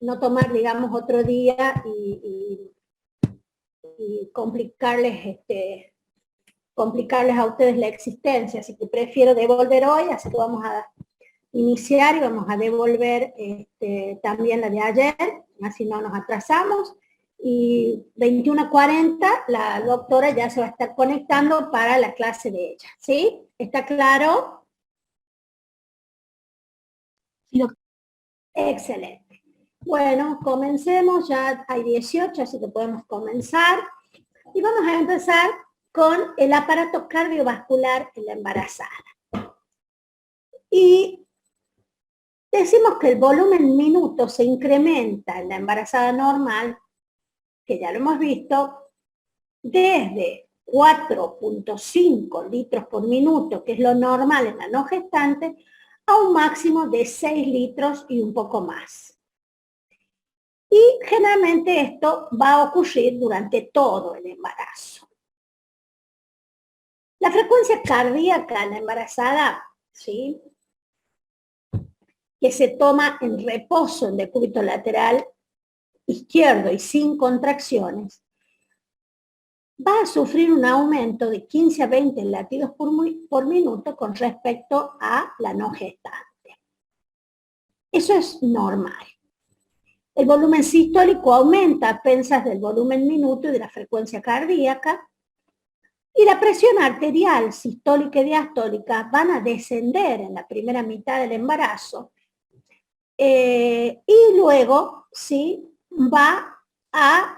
no tomar, digamos, otro día y complicarles, complicarles a ustedes la existencia, así que prefiero devolver hoy, así que vamos a iniciar y vamos a devolver también la de ayer, así no nos atrasamos, y 21:40 la doctora ya se va a estar conectando para la clase de ella, ¿sí? ¿Está claro? Sí, doctora. Excelente. Bueno, comencemos, ya hay 18, así que podemos comenzar. Y vamos a empezar con el aparato cardiovascular en la embarazada. Y decimos que el volumen minuto se incrementa en la embarazada normal, que ya lo hemos visto, desde 4.5 litros por minuto, que es lo normal en la no gestante, a un máximo de 6 litros y un poco más. Y generalmente esto va a ocurrir durante todo el embarazo. La frecuencia cardíaca en la embarazada, ¿sí?, que se toma en reposo en decúbito lateral izquierdo y sin contracciones, va a sufrir un aumento de 15 a 20 latidos por minuto con respecto a la no gestante. Eso es normal. El volumen sistólico aumenta a expensas del volumen minuto y de la frecuencia cardíaca, y la presión arterial sistólica y diastólica van a descender en la primera mitad del embarazo, y luego ¿sí?, va a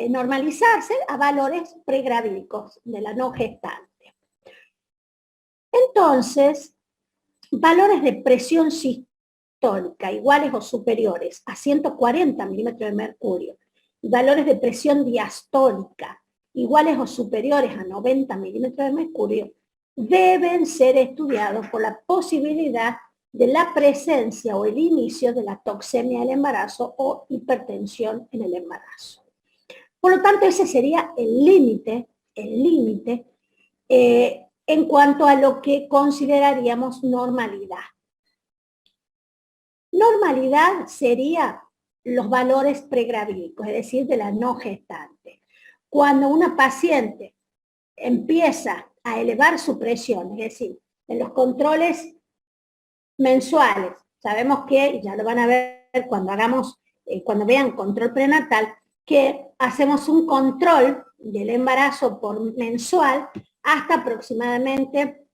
normalizarse a valores pregravídicos de la no gestante. Entonces, valores de presión sistólica iguales o superiores a 140 milímetros de mercurio y valores de presión diastólica iguales o superiores a 90 milímetros de mercurio deben ser estudiados por la posibilidad de la presencia o el inicio de la toxemia del embarazo o hipertensión en el embarazo. Por lo tanto, ese sería el límite en cuanto a lo que consideraríamos normalidad. Normalidad sería los valores pregravídicos, es decir, de la no gestante. Cuando una paciente empieza a elevar su presión, es decir, en los controles mensuales, sabemos que, y ya lo van a ver cuando cuando vean control prenatal, que hacemos un control del embarazo por mensual hasta aproximadamente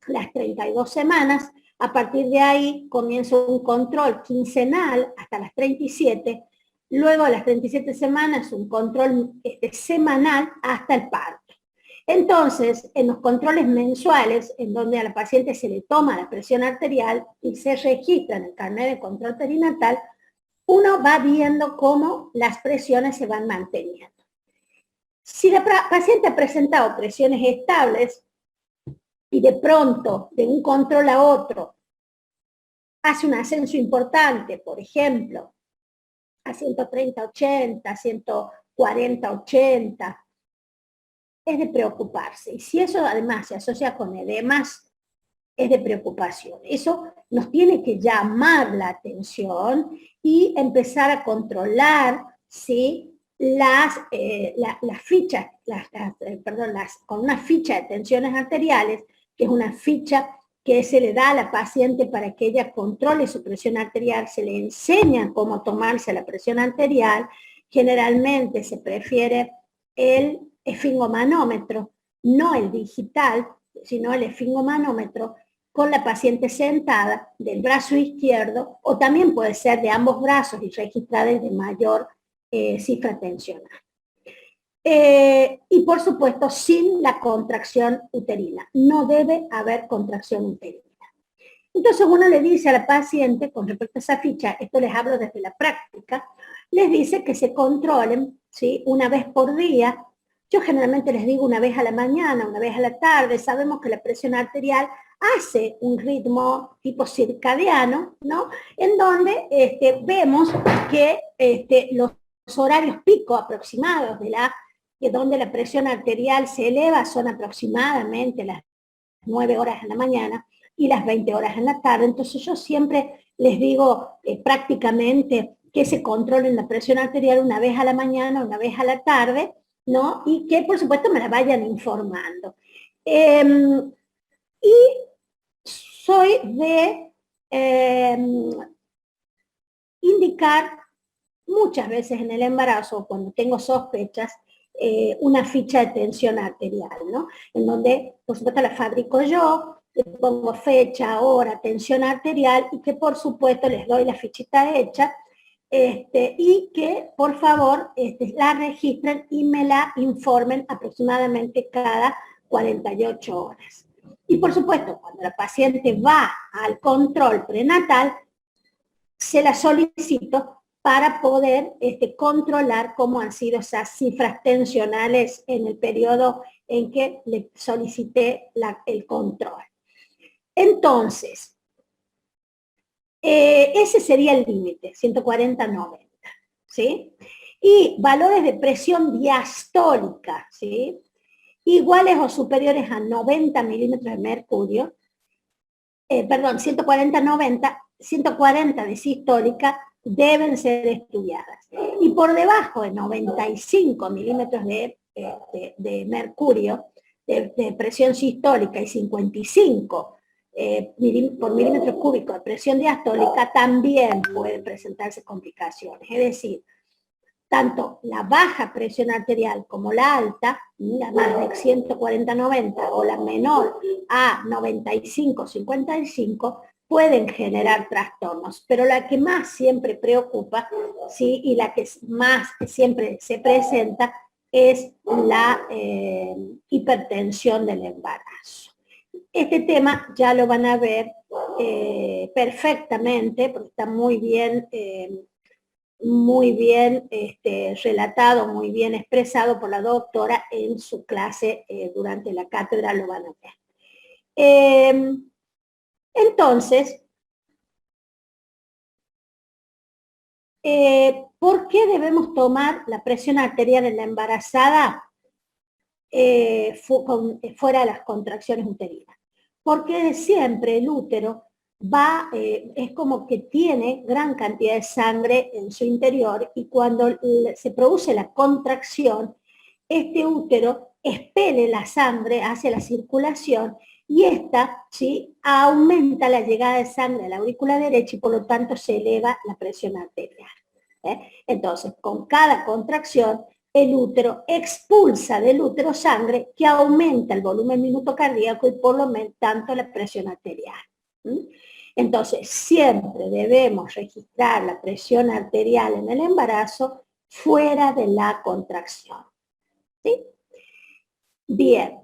las 32 semanas. A partir de ahí comienza un control quincenal hasta las 37, luego a las 37 semanas un control semanal hasta el parto. Entonces, en los controles mensuales, en donde a la paciente se le toma la presión arterial y se registra en el carnet de control perinatal, uno va viendo cómo las presiones se van manteniendo. Si la paciente ha presentado presiones estables y de pronto, de un control a otro, hace un ascenso importante, por ejemplo, a 130-80, 140-80, es de preocuparse. Y si eso además se asocia con edemas, es de preocupación. Eso nos tiene que llamar la atención y empezar a controlar, ¿sí?, con una ficha de tensiones arteriales, que es una ficha que se le da a la paciente para que ella controle su presión arterial, se le enseña cómo tomarse la presión arterial. Generalmente se prefiere el esfingomanómetro, no el digital, sino el esfingomanómetro, con la paciente sentada del brazo izquierdo, o también puede ser de ambos brazos y registrada de mayor cifra tensional. Y por supuesto, sin la contracción uterina. No debe haber contracción uterina. Entonces uno le dice a la paciente, con respecto a esa ficha, esto les hablo desde la práctica, les dice que se controlen, ¿sí?, una vez por día. Yo generalmente les digo una vez a la mañana, una vez a la tarde. Sabemos que la presión arterial hace un ritmo tipo circadiano, ¿no?, en donde vemos que los horarios pico aproximados donde la presión arterial se eleva son aproximadamente las 9 horas en la mañana y las 20 horas en la tarde. Entonces yo siempre les digo prácticamente que se controlen la presión arterial una vez a la mañana, una vez a la tarde, ¿no? Y que por supuesto me la vayan informando. Y soy de indicar muchas veces en el embarazo, cuando tengo sospechas, una ficha de tensión arterial, ¿no? En donde, por supuesto, la fabrico yo, le pongo fecha, hora, tensión arterial, y que por supuesto les doy la fichita hecha, y que por favor la registren y me la informen aproximadamente cada 48 horas. Y por supuesto, cuando la paciente va al control prenatal, se la solicito para poder controlar cómo han sido esas cifras tensionales en el periodo en que le solicité el control. Entonces, ese sería el límite, 140-90, ¿sí? Y valores de presión diastólica, ¿sí? Iguales o superiores a 90 milímetros de mercurio, 140-90, 140 de sistólica, deben ser estudiadas. Y por debajo de 95 milímetros de mercurio, de presión sistólica, y 55 por milímetro cúbico de presión diastólica, también pueden presentarse complicaciones. Es decir, tanto la baja presión arterial como la alta, la más de 140-90 o la menor a 95-55, pueden generar trastornos, pero la que más siempre preocupa, ¿sí? Y la que más siempre se presenta es la hipertensión del embarazo. Este tema ya lo van a ver perfectamente, porque está muy bien relatado, muy bien expresado por la doctora en su clase durante la cátedra, lo van a ver. Entonces, ¿por qué debemos tomar la presión arterial en la embarazada fuera de las contracciones uterinas? Porque siempre el útero es como que tiene gran cantidad de sangre en su interior, y cuando se produce la contracción, este útero expele la sangre hacia la circulación, y esta, ¿sí?, aumenta la llegada de sangre a la aurícula derecha, y por lo tanto se eleva la presión arterial. Entonces, con cada contracción, el útero expulsa del útero sangre que aumenta el volumen minuto cardíaco y por lo tanto la presión arterial. Entonces, siempre debemos registrar la presión arterial en el embarazo fuera de la contracción. ¿Sí? Bien.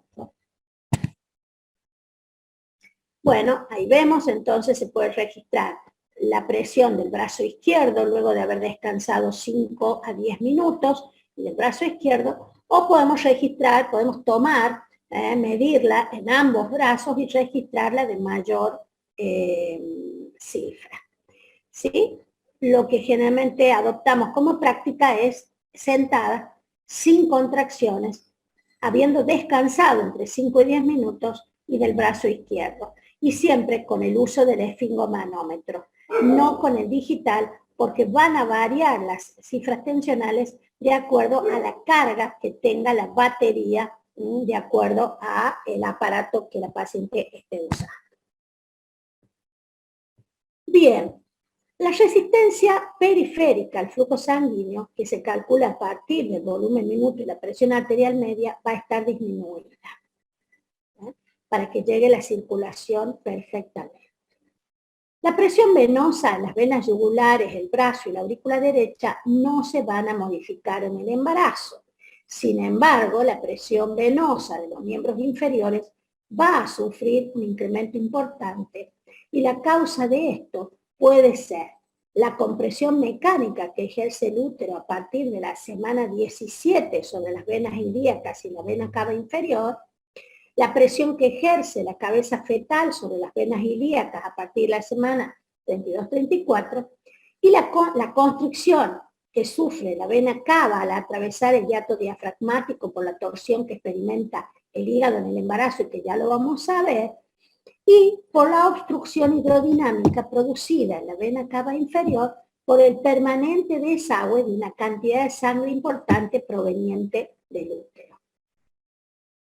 Bueno, ahí vemos, entonces se puede registrar la presión del brazo izquierdo luego de haber descansado 5 a 10 minutos del brazo izquierdo, o podemos tomar, medirla en ambos brazos y registrarla de mayor cifra. ¿Sí? Lo que generalmente adoptamos como práctica es sentada, sin contracciones, habiendo descansado entre 5 y 10 minutos, y del brazo izquierdo. Y siempre con el uso del esfingomanómetro, no con el digital, porque van a variar las cifras tensionales de acuerdo a la carga que tenga la batería, de acuerdo a el aparato que la paciente esté usando. Bien, la resistencia periférica al flujo sanguíneo, que se calcula a partir del volumen minuto y la presión arterial media, va a estar disminuida para que llegue la circulación perfectamente. La presión venosa en las venas yugulares, el brazo y la aurícula derecha no se van a modificar en el embarazo. Sin embargo, la presión venosa de los miembros inferiores va a sufrir un incremento importante, y la causa de esto puede ser la compresión mecánica que ejerce el útero a partir de la semana 17 sobre las venas ilíacas y la vena cava inferior, la presión que ejerce la cabeza fetal sobre las venas ilíacas a partir de la semana 32-34, y la constricción que sufre la vena cava al atravesar el hiato diafragmático por la torsión que experimenta el hígado en el embarazo, y que ya lo vamos a ver, y por la obstrucción hidrodinámica producida en la vena cava inferior por el permanente desagüe de una cantidad de sangre importante proveniente del útero.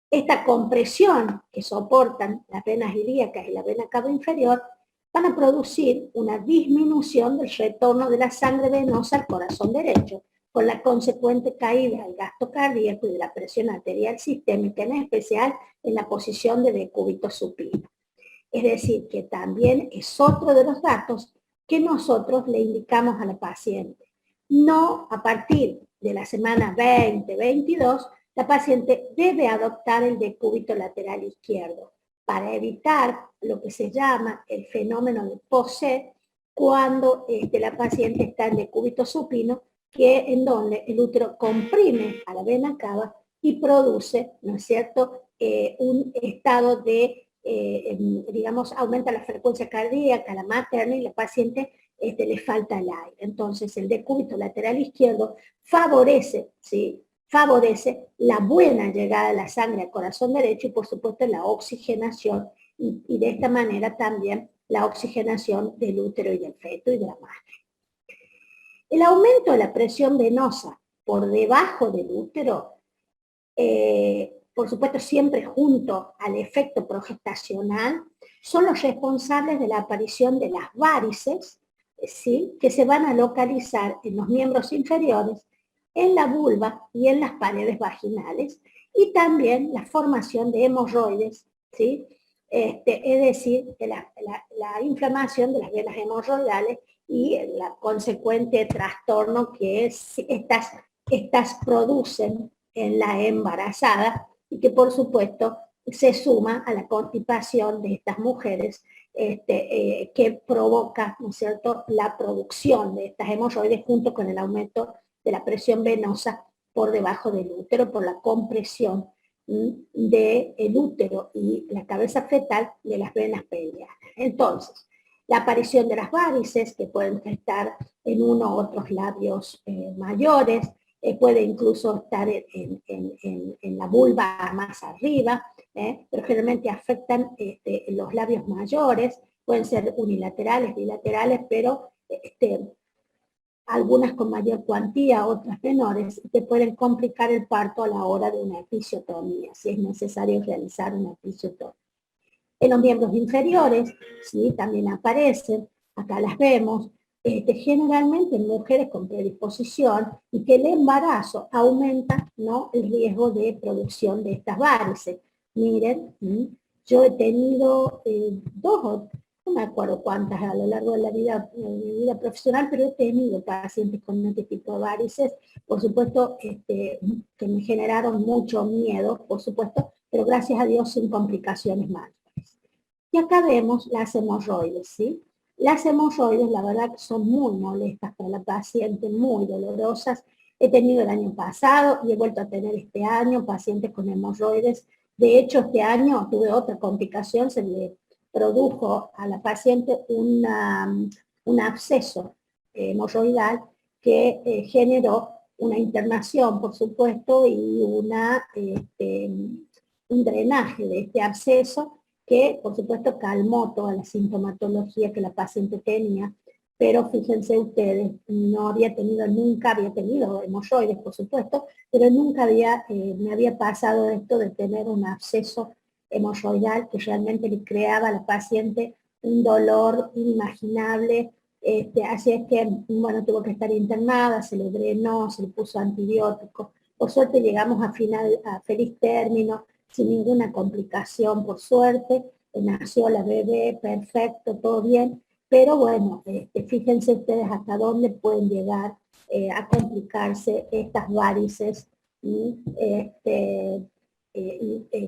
Esta compresión que soportan las venas ilíacas y la vena cava inferior van a producir una disminución del retorno de la sangre venosa al corazón derecho, con la consecuente caída del gasto cardíaco y de la presión arterial sistémica, en especial en la posición de decúbito supino. Es decir, que también es otro de los datos que nosotros le indicamos a la paciente. No a partir de la semana 20-22, la paciente debe adoptar el decúbito lateral izquierdo para evitar lo que se llama el fenómeno de POSE cuando la paciente está en decúbito supino, que en donde el útero comprime a la vena cava y produce, ¿no es cierto?, un estado de, digamos, aumenta la frecuencia cardíaca, la materna, y la paciente le falta el aire. Entonces, el decúbito lateral izquierdo favorece, ¿sí?, favorece la buena llegada de la sangre al corazón derecho y, por supuesto, la oxigenación, y de esta manera también la oxigenación del útero y del feto y de la madre. El aumento de la presión venosa por debajo del útero, por supuesto siempre junto al efecto progestacional, son los responsables de la aparición de las varices, ¿sí?, que se van a localizar en los miembros inferiores, en la vulva y en las paredes vaginales, y también la formación de hemorroides, ¿sí?, es decir, de la inflamación de las venas hemorroidales y el consecuente trastorno que estas producen en la embarazada, y que por supuesto se suma a la constipación de estas mujeres, que provoca, ¿no es cierto?, la producción de estas hemorroides junto con el aumento de la presión venosa por debajo del útero, por la compresión del útero y la cabeza fetal de las venas pelvianas. Entonces, la aparición de las varices, que pueden estar en uno u otros labios mayores, puede incluso estar en la vulva más arriba, pero generalmente afectan los labios mayores, pueden ser unilaterales, bilaterales, pero algunas con mayor cuantía, otras menores, te pueden complicar el parto a la hora de una episiotomía, si es necesario realizar una episiotomía. En los miembros inferiores, ¿sí?, también aparecen, acá las vemos, generalmente en mujeres con predisposición, y que el embarazo aumenta, ¿no?, el riesgo de producción de estas varices. Miren, yo he tenido no me acuerdo cuántas a lo largo de mi vida profesional, pero he tenido pacientes con este tipo de varices, por supuesto, que me generaron mucho miedo, por supuesto, pero gracias a Dios sin complicaciones mayores. Y acá vemos las hemorroides, ¿sí? Las hemorroides, la verdad, son muy molestas para la paciente, muy dolorosas. He tenido el año pasado y he vuelto a tener este año pacientes con hemorroides. De hecho, este año tuve otra complicación, se le produjo a la paciente un absceso hemorroidal que generó una internación, por supuesto, y un drenaje de este absceso, que por supuesto calmó toda la sintomatología que la paciente tenía, pero fíjense ustedes, nunca había tenido hemorroides, por supuesto, pero nunca me había pasado esto de tener un absceso hemorroidal que realmente le creaba a la paciente un dolor inimaginable. Así es que, bueno, tuvo que estar internada, se le drenó, se le puso antibiótico. Por suerte llegamos a feliz término, sin ninguna complicación, por suerte. Nació la bebé, perfecto, todo bien, pero bueno, fíjense ustedes hasta dónde pueden llegar a complicarse estas varices y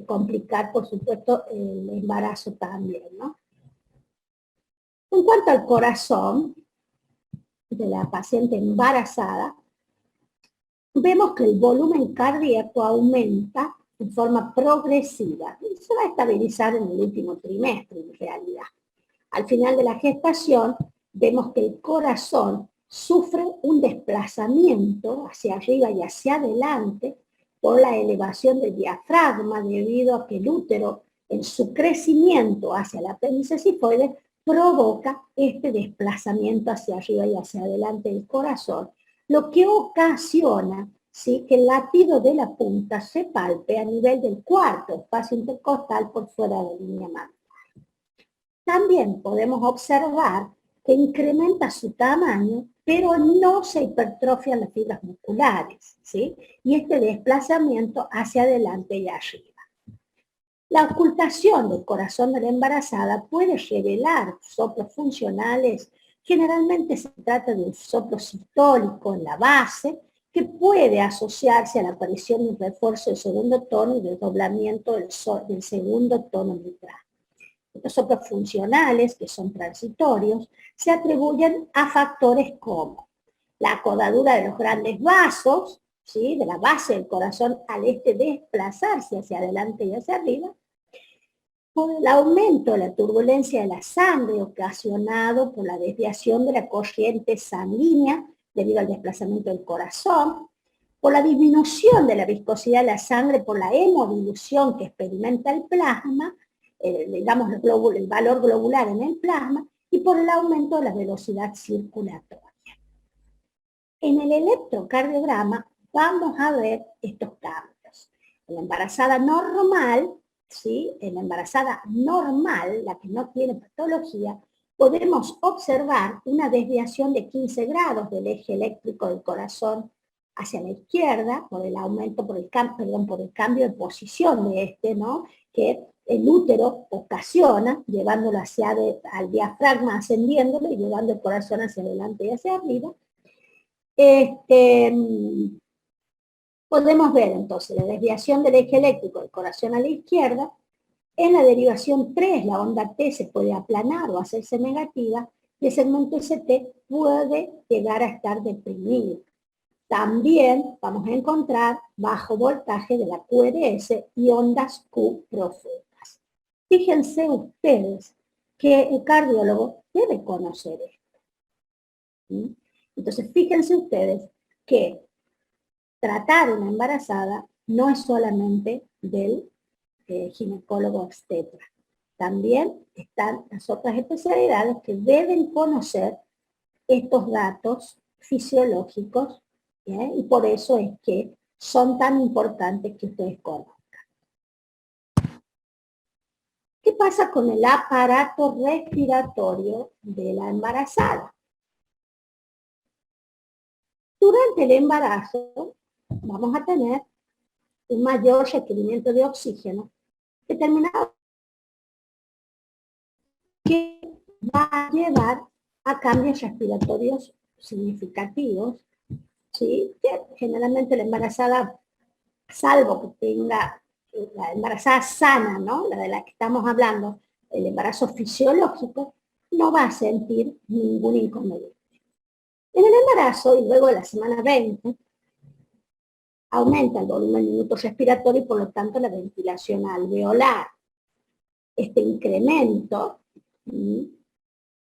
complicar, por supuesto, el embarazo también, ¿no? En cuanto al corazón de la paciente embarazada, vemos que el volumen cardíaco aumenta en forma progresiva y se va a estabilizar en el último trimestre, en realidad. Al final de la gestación, vemos que el corazón sufre un desplazamiento hacia arriba y hacia adelante por la elevación del diafragma, debido a que el útero, en su crecimiento hacia el apéndice cifoide, provoca este desplazamiento hacia arriba y hacia adelante del corazón, lo que ocasiona, ¿sí?, que el latido de la punta se palpe a nivel del cuarto espacio intercostal por fuera de la línea magra. También podemos observar que incrementa su tamaño, pero no se hipertrofian las fibras musculares, ¿sí? Y este desplazamiento hacia adelante y arriba. La ocultación del corazón de la embarazada puede revelar soplos funcionales. Generalmente se trata de un soplo sistólico en la base, que puede asociarse a la aparición de un refuerzo del segundo tono y desdoblamiento del segundo tono mitral. Estos soplos funcionales, que son transitorios, se atribuyen a factores como la acodadura de los grandes vasos, ¿sí?, de la base del corazón al desplazarse hacia adelante y hacia arriba, por el aumento de la turbulencia de la sangre ocasionado por la desviación de la corriente sanguínea debido al desplazamiento del corazón, por la disminución de la viscosidad de la sangre por la hemodilución que experimenta el plasma, digamos el valor globular en el plasma, y por el aumento de la velocidad circulatoria. En el electrocardiograma vamos a ver estos cambios. En la embarazada normal, ¿sí?, en la embarazada normal, la que no tiene patología, podemos observar una desviación de 15 grados del eje eléctrico del corazón hacia la izquierda, por el aumento, por el cambio de posición de este, ¿no?, que el útero ocasiona, llevándolo al diafragma, ascendiéndolo y llevando el corazón hacia adelante y hacia arriba. Podemos ver entonces la desviación del eje eléctrico del corazón a la izquierda. En la derivación 3, la onda T se puede aplanar o hacerse negativa, y el segmento ST puede llegar a estar deprimido. También vamos a encontrar bajo voltaje de la QRS y ondas Q profundas. Fíjense ustedes que el cardiólogo debe conocer esto. ¿Sí? Entonces, fíjense ustedes que tratar una embarazada no es solamente del ginecólogo obstetra. También están las otras especialidades que deben conocer estos datos fisiológicos, ¿eh? Y por eso es que son tan importantes que ustedes conozcan. ¿Qué pasa con el aparato respiratorio de la embarazada? Durante el embarazo vamos a tener un mayor requerimiento de oxígeno determinado que va a llevar a cambios respiratorios significativos, ¿sí?, que generalmente la embarazada, salvo que tenga la embarazada sana, ¿no?, la de la que estamos hablando, el embarazo fisiológico, no va a sentir ningún inconveniente. En el embarazo y luego de la semana 20, aumenta el volumen de minutos respiratorio y por lo tanto la ventilación alveolar. Este incremento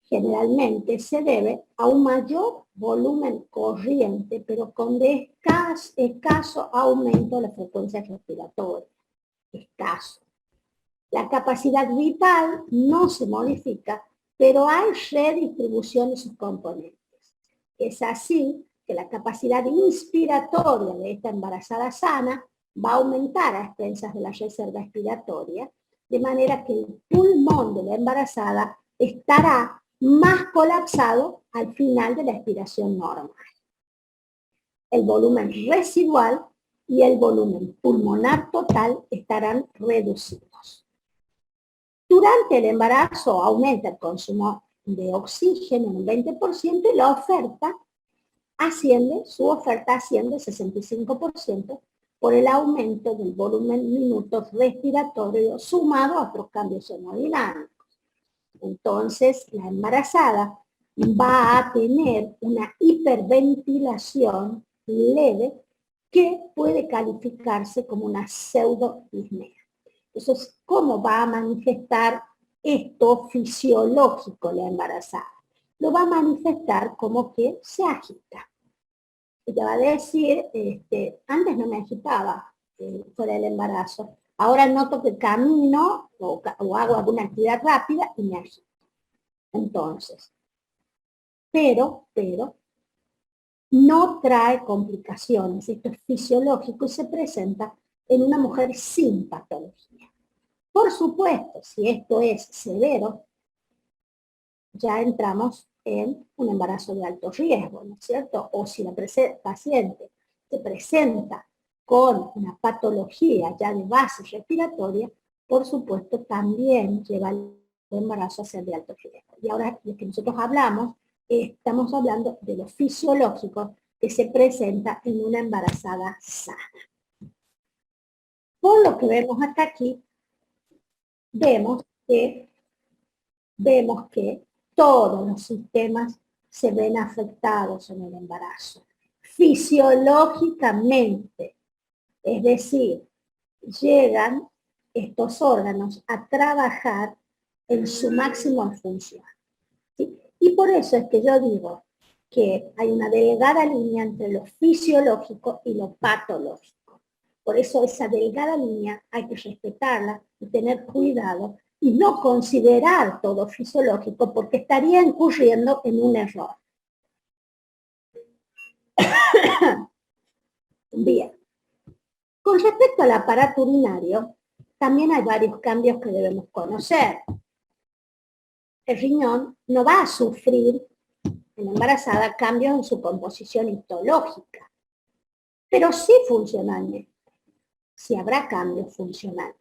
generalmente se debe a un mayor volumen corriente, pero con escaso aumento de la frecuencia respiratoria. Escaso. La capacidad vital no se modifica, pero hay redistribución de sus componentes. Es así que la capacidad inspiratoria de esta embarazada sana va a aumentar a expensas de la reserva expiratoria, de manera que el pulmón de la embarazada estará más colapsado al final de la expiración normal. El volumen residual y el volumen pulmonar total estarán reducidos. Durante el embarazo aumenta el consumo de oxígeno en un 20% y la oferta su oferta asciende 65% por el aumento del volumen minutos respiratorios sumado a otros cambios hemodinámicos. Entonces, la embarazada va a tener una hiperventilación leve que puede calificarse como una pseudodisnea. Entonces, ¿cómo va a manifestar esto fisiológico la embarazada? Lo va a manifestar como que se agita. Ella va a decir, antes no me agitaba fuera del embarazo, ahora noto que camino o hago alguna actividad rápida y me agito. Entonces, pero, no trae complicaciones, esto es fisiológico y se presenta en una mujer sin patología. Por supuesto, si esto es severo, ya entramos en un embarazo de alto riesgo, ¿no es cierto? O si la paciente se presenta con una patología ya de base respiratoria, por supuesto también lleva el embarazo a ser de alto riesgo. Y ahora lo que nosotros hablamos, estamos hablando de lo fisiológico que se presenta en una embarazada sana. Por lo que vemos hasta aquí, vemos que todos los sistemas se ven afectados en el embarazo. Fisiológicamente, es decir, llegan estos órganos a trabajar en su máxima función. ¿Sí? Y por eso es que yo digo que hay una delgada línea entre lo fisiológico y lo patológico. Por eso esa delgada línea hay que respetarla y tener cuidado y no considerar todo fisiológico porque estaría incurriendo en un error. Bien. Con respecto al aparato urinario, también hay varios cambios que debemos conocer. El riñón no va a sufrir en la embarazada cambios en su composición histológica, pero sí funcionalmente, sí habrá cambios funcionales.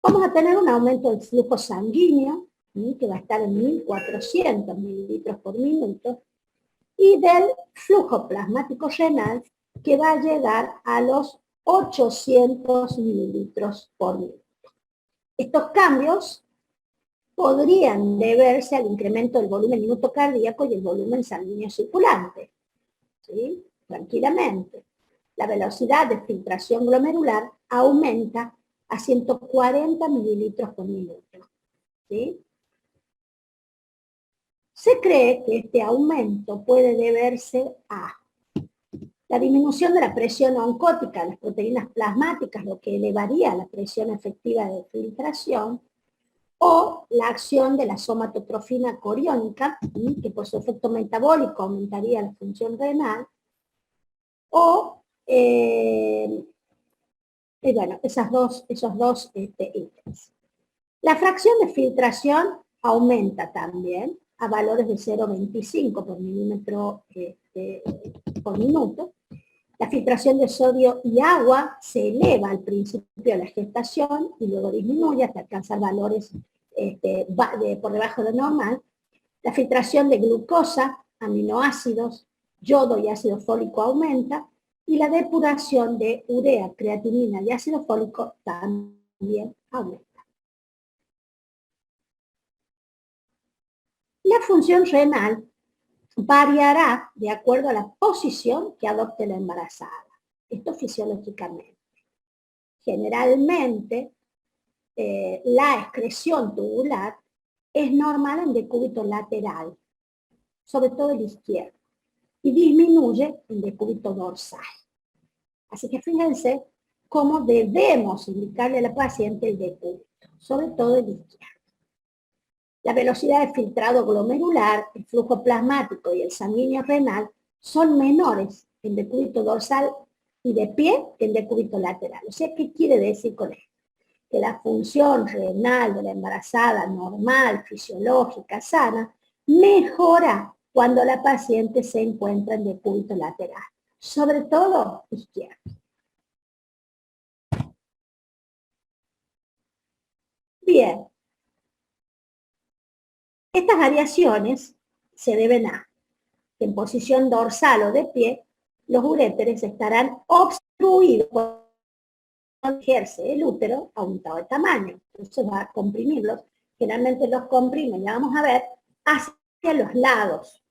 Vamos a tener un aumento del flujo sanguíneo, que va a estar en 1.400 mililitros por minuto, y del flujo plasmático renal, que va a llegar a los 800 mililitros por minuto. Estos cambios podrían deberse al incremento del volumen minuto cardíaco y el volumen sanguíneo circulante, ¿sí? Tranquilamente. La velocidad de filtración glomerular aumenta a 140 mililitros por minuto, ¿sí? Se cree que este aumento puede deberse a la disminución de la presión oncótica de las proteínas plasmáticas, lo que elevaría la presión efectiva de filtración, o la acción de la somatotrofina coriónica, que por su efecto metabólico aumentaría la función renal, o, bueno, esos dos ítems. La fracción de filtración aumenta también a valores de 0,25 por milímetro por minuto. La filtración de sodio y agua se eleva al principio de la gestación y luego disminuye hasta alcanzar valores por debajo de lo normal. La filtración de glucosa, aminoácidos, yodo y ácido fólico aumenta, y la depuración de urea, creatinina y ácido fólico también aumenta. La función renal variará de acuerdo a la posición que adopte la embarazada. Esto fisiológicamente. Generalmente, la excreción tubular es normal en decúbito lateral, sobre todo el izquierdo, y disminuye en decúbito dorsal. Así que fíjense cómo debemos indicarle a la paciente el decúbito, sobre todo el izquierdo. La velocidad de filtrado glomerular, el flujo plasmático y el sanguíneo renal son menores en decúbito dorsal y de pie que en decúbito lateral. O sea, ¿qué quiere decir con esto? Que la función renal de la embarazada normal, fisiológica, sana, mejora cuando la paciente se encuentra en decúbito lateral, sobre todo izquierdo. Bien, estas variaciones se deben a que en posición dorsal o de pie, los uréteres estarán obstruidos cuando ejerce el útero aumentado de tamaño. Entonces va a comprimirlos. Generalmente los comprimen, ya vamos a ver, hacia los lados,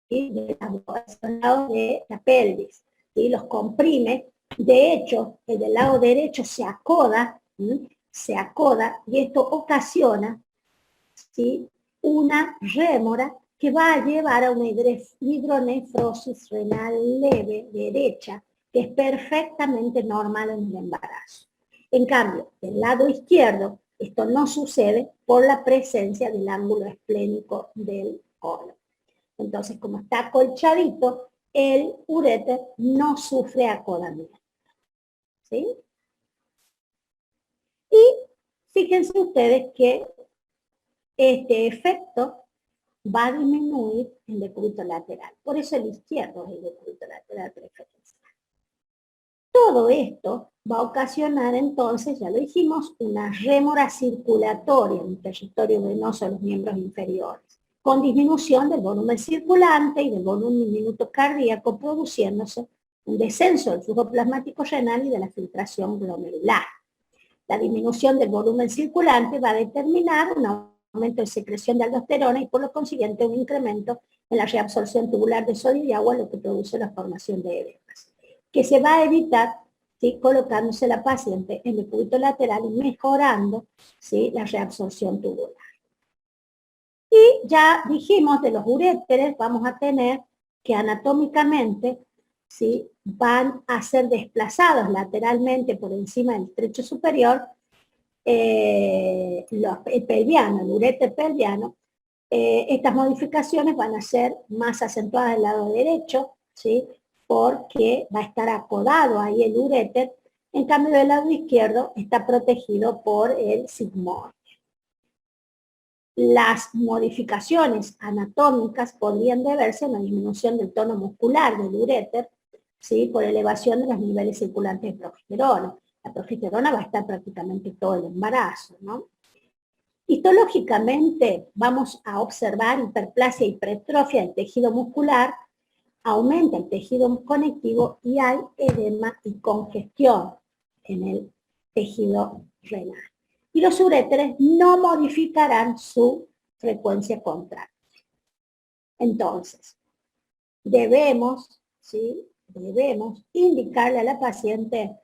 ¿sí? De los lados de la pelvis, ¿sí? Los comprime. De hecho, el del lado derecho se acoda, ¿sí? Se acoda, y esto ocasiona, ¿sí? Una rémora que va a llevar a una hidronefrosis renal leve derecha, que es perfectamente normal en el embarazo. En cambio, del lado izquierdo, Esto no sucede por la presencia del ángulo esplénico del colon. Entonces, como está acolchadito, el uréter no sufre acodamiento. ¿Sí? Y fíjense ustedes que este efecto va a disminuir el decúbito lateral. Por eso el izquierdo es el decúbito lateral preferencial. Todo esto va a ocasionar entonces, ya lo dijimos, una rémora circulatoria en el territorio venoso de los miembros inferiores, con disminución del volumen circulante y del volumen minuto cardíaco, produciéndose un descenso del flujo plasmático renal y de la filtración glomerular. La disminución del volumen circulante va a determinar un aumento de secreción de aldosterona y por lo consiguiente un incremento en la reabsorción tubular de sodio y agua, lo que produce la formación de edemas, que se va a evitar, ¿sí?, colocándose la paciente en el decúbito lateral y mejorando, ¿sí?, la reabsorción tubular. Y ya dijimos de los uréteres, vamos a tener que anatómicamente, ¿sí?, van a ser desplazados lateralmente por encima del estrecho superior, el pelviano, el uréter pelviano. Estas modificaciones van a ser más acentuadas del lado derecho, ¿sí?, porque va a estar acodado ahí el uréter. En cambio, del lado izquierdo está protegido por el sigmoide. Las modificaciones anatómicas podrían deberse a una disminución del tono muscular del uréter, ¿sí?, por elevación de los niveles circulantes de progesterona. La progesterona va a estar prácticamente todo el embarazo, ¿no? Histológicamente vamos a observar hiperplasia y hipertrofia del tejido muscular, aumenta el tejido conectivo y hay edema y congestión en el tejido renal. Y los uréteres no modificarán su frecuencia contractil. Entonces, debemos indicarle a la paciente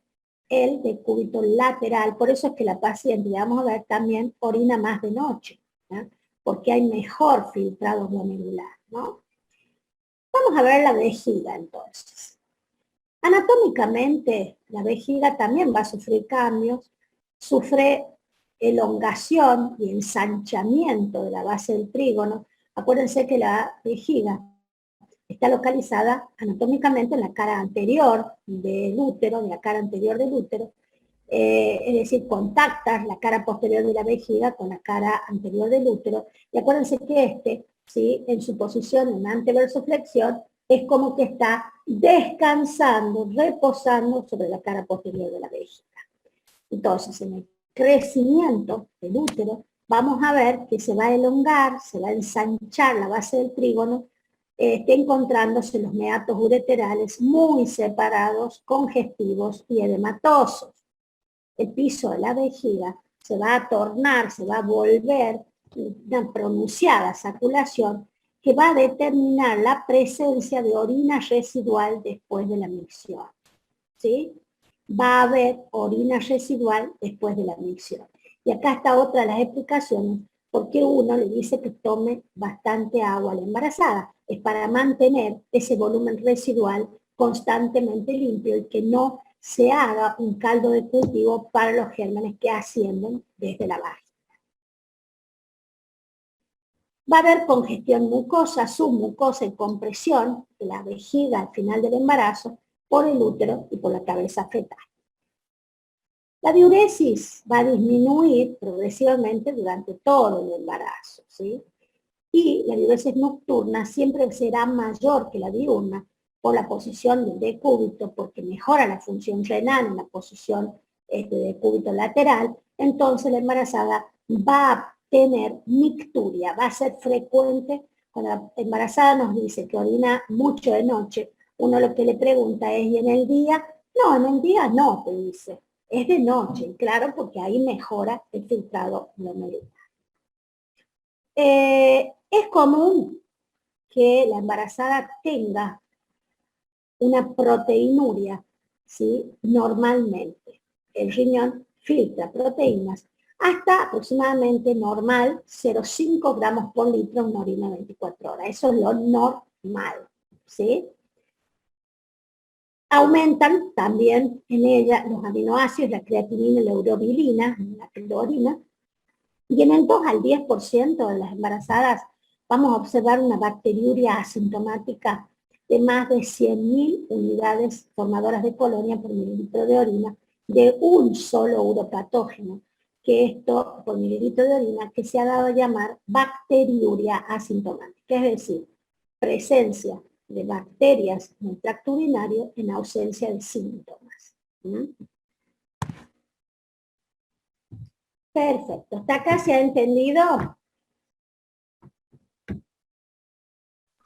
el decúbito lateral. Por eso es que la paciente, vamos a ver, también orina más de noche, ¿no?, porque hay mejor filtrado glomerular, ¿no? Vamos a ver la vejiga entonces. Anatómicamente, la vejiga también va a sufrir cambios, sufre elongación y ensanchamiento de la base del trígono. Acuérdense que la vejiga está localizada anatómicamente en la cara anterior del útero, en la cara anterior del útero, es decir, contacta la cara posterior de la vejiga con la cara anterior del útero, y acuérdense que ¿sí?, en su posición en anteversoflexión, es como que está descansando, reposando sobre la cara posterior de la vejiga. Entonces, en el crecimiento del útero, vamos a ver que se va a elongar, se va a ensanchar la base del trígono, encontrándose los meatos ureterales muy separados, congestivos y edematosos. El piso de la vejiga se va a tornar, se va a volver una pronunciada saculación que va a determinar la presencia de orina residual después de la micción, ¿sí? Va a haber orina residual después de la micción. Y acá está otra de las explicaciones, porque uno le dice que tome bastante agua a la embarazada. Es para mantener ese volumen residual constantemente limpio y que no se haga un caldo de cultivo para los gérmenes que ascienden desde la vagina. Va a haber congestión mucosa, submucosa y compresión de la vejiga al final del embarazo por el útero y por la cabeza fetal. La diuresis va a disminuir progresivamente durante todo el embarazo, ¿sí? Y la diuresis nocturna siempre será mayor que la diurna por la posición del decúbito, porque mejora la función renal en la posición de decúbito lateral. Entonces la embarazada va a tener micturia, va a ser frecuente. Cuando la embarazada nos dice que orina mucho de noche, uno lo que le pregunta es, ¿y en el día? No, en el día no, te dice. Es de noche, claro, porque ahí mejora el filtrado glomerular. Es común que la embarazada tenga una proteinuria, ¿sí?, normalmente. El riñón filtra proteínas hasta aproximadamente normal 0,5 gramos por litro en una orina 24 horas. Eso es lo normal, ¿sí? Aumentan también en ella los aminoácidos, la creatinina y la urobilina, la orina, Y en el 2 al 10% de las embarazadas vamos a observar una bacteriuria asintomática de más de 100.000 unidades formadoras de colonia por mililitro de orina de un solo uropatógeno, que esto por mililitro de orina que se ha dado a llamar bacteriuria asintomática, es decir, presencia de bacterias en el tracto urinario en ausencia de síntomas. ¿Mm? Perfecto. ¿Hasta acá se ha entendido?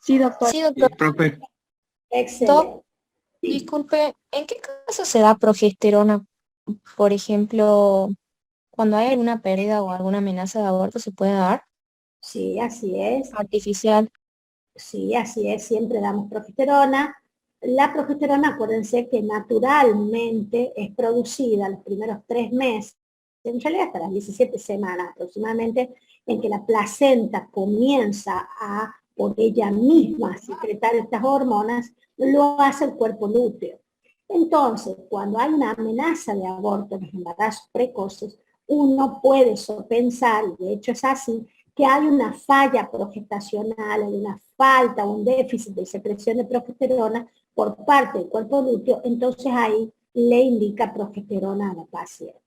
Sí, doctor. Sí, doctor. Profe, Excelente. Disculpe, ¿en qué caso se da progesterona? Por ejemplo, cuando hay alguna pérdida o alguna amenaza de aborto, ¿se puede dar Sí, así es. artificial? Sí, así es. Siempre damos progesterona. La progesterona, acuérdense que naturalmente es producida los primeros 3 meses, en realidad hasta las 17 semanas aproximadamente, en que la placenta comienza a, por ella misma, secretar estas hormonas, lo hace el cuerpo lúteo. Entonces, cuando hay una amenaza de aborto en los embarazos precoces, uno puede sopensar, y de hecho es así, que hay una falla progestacional, hay una falta, un déficit de secreción de progesterona por parte del cuerpo lúteo, entonces ahí le indica progesterona a la paciente.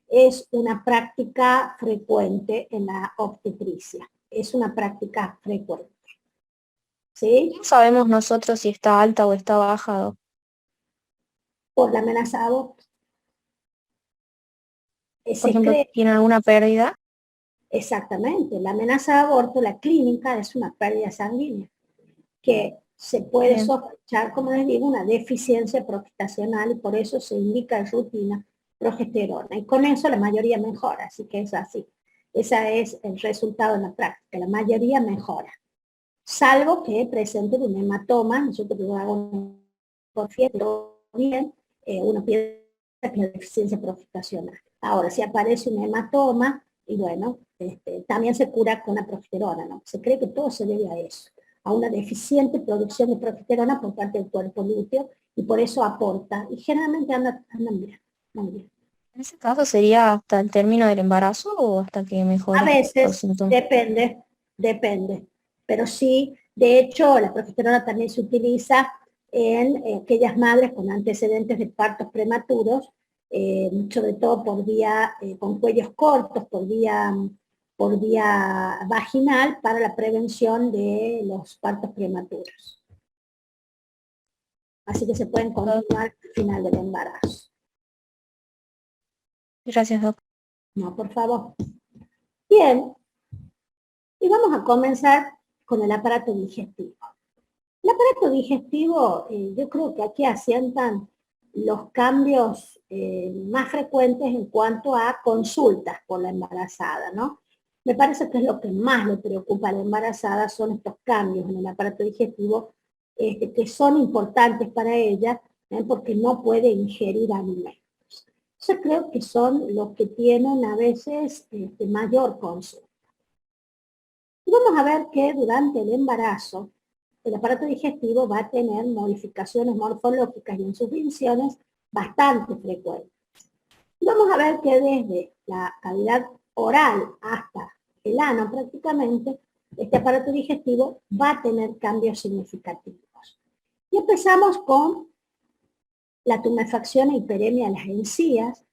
Es una práctica frecuente en la obstetricia, es una práctica frecuente. ¿Sí? ¿Cómo sabemos nosotros si está alta o está baja? Por la amenaza de aborto. Por Se ejemplo, cree ¿tiene alguna pérdida? exactamente, la amenaza de aborto, la clínica es una pérdida sanguínea, que se puede Bien. sospechar, como les digo, una deficiencia progestacional y por eso se indica en rutina progesterona. Y con eso la mayoría mejora, así que es así. Ese es el resultado en la práctica, la mayoría mejora. Salvo que presenten un hematoma, nosotros lo hago por fiero bien, uno piensa que es la deficiencia progestacional. Ahora, si aparece un hematoma, y bueno, también se cura con la progesterona, ¿no? Se cree que todo se debe a eso, a una deficiente producción de progesterona por parte del cuerpo lúteo, y por eso aporta, y generalmente andan bien, muy bien. En ese caso sería hasta el término del embarazo o hasta que A mejore los veces, síntomas. depende, pero sí, de hecho, la progesterona también se utiliza en aquellas madres con antecedentes de partos prematuros, sobre todo por vía, con cuellos cortos, por vía vaginal, para la prevención de los partos prematuros. Así que se pueden continuar al final del embarazo. Gracias, doctor. No, por favor. Bien, y vamos a comenzar con el aparato digestivo. El aparato digestivo, yo creo que aquí asientan los cambios más frecuentes en cuanto a consultas por la embarazada, ¿no? Me parece que es lo que más le preocupa a la embarazada, son estos cambios en el aparato digestivo que son importantes para ella, porque no puede ingerir alimentos. Yo creo que son los que tienen a veces mayor consulta. Y vamos a ver que durante el embarazo, el aparato digestivo va a tener modificaciones morfológicas y en sus divisiones bastante frecuentes. Y vamos a ver que desde la cavidad oral hasta el ano prácticamente, este aparato digestivo va a tener cambios significativos. Y empezamos con la tumefacción e hiperemia de las encías,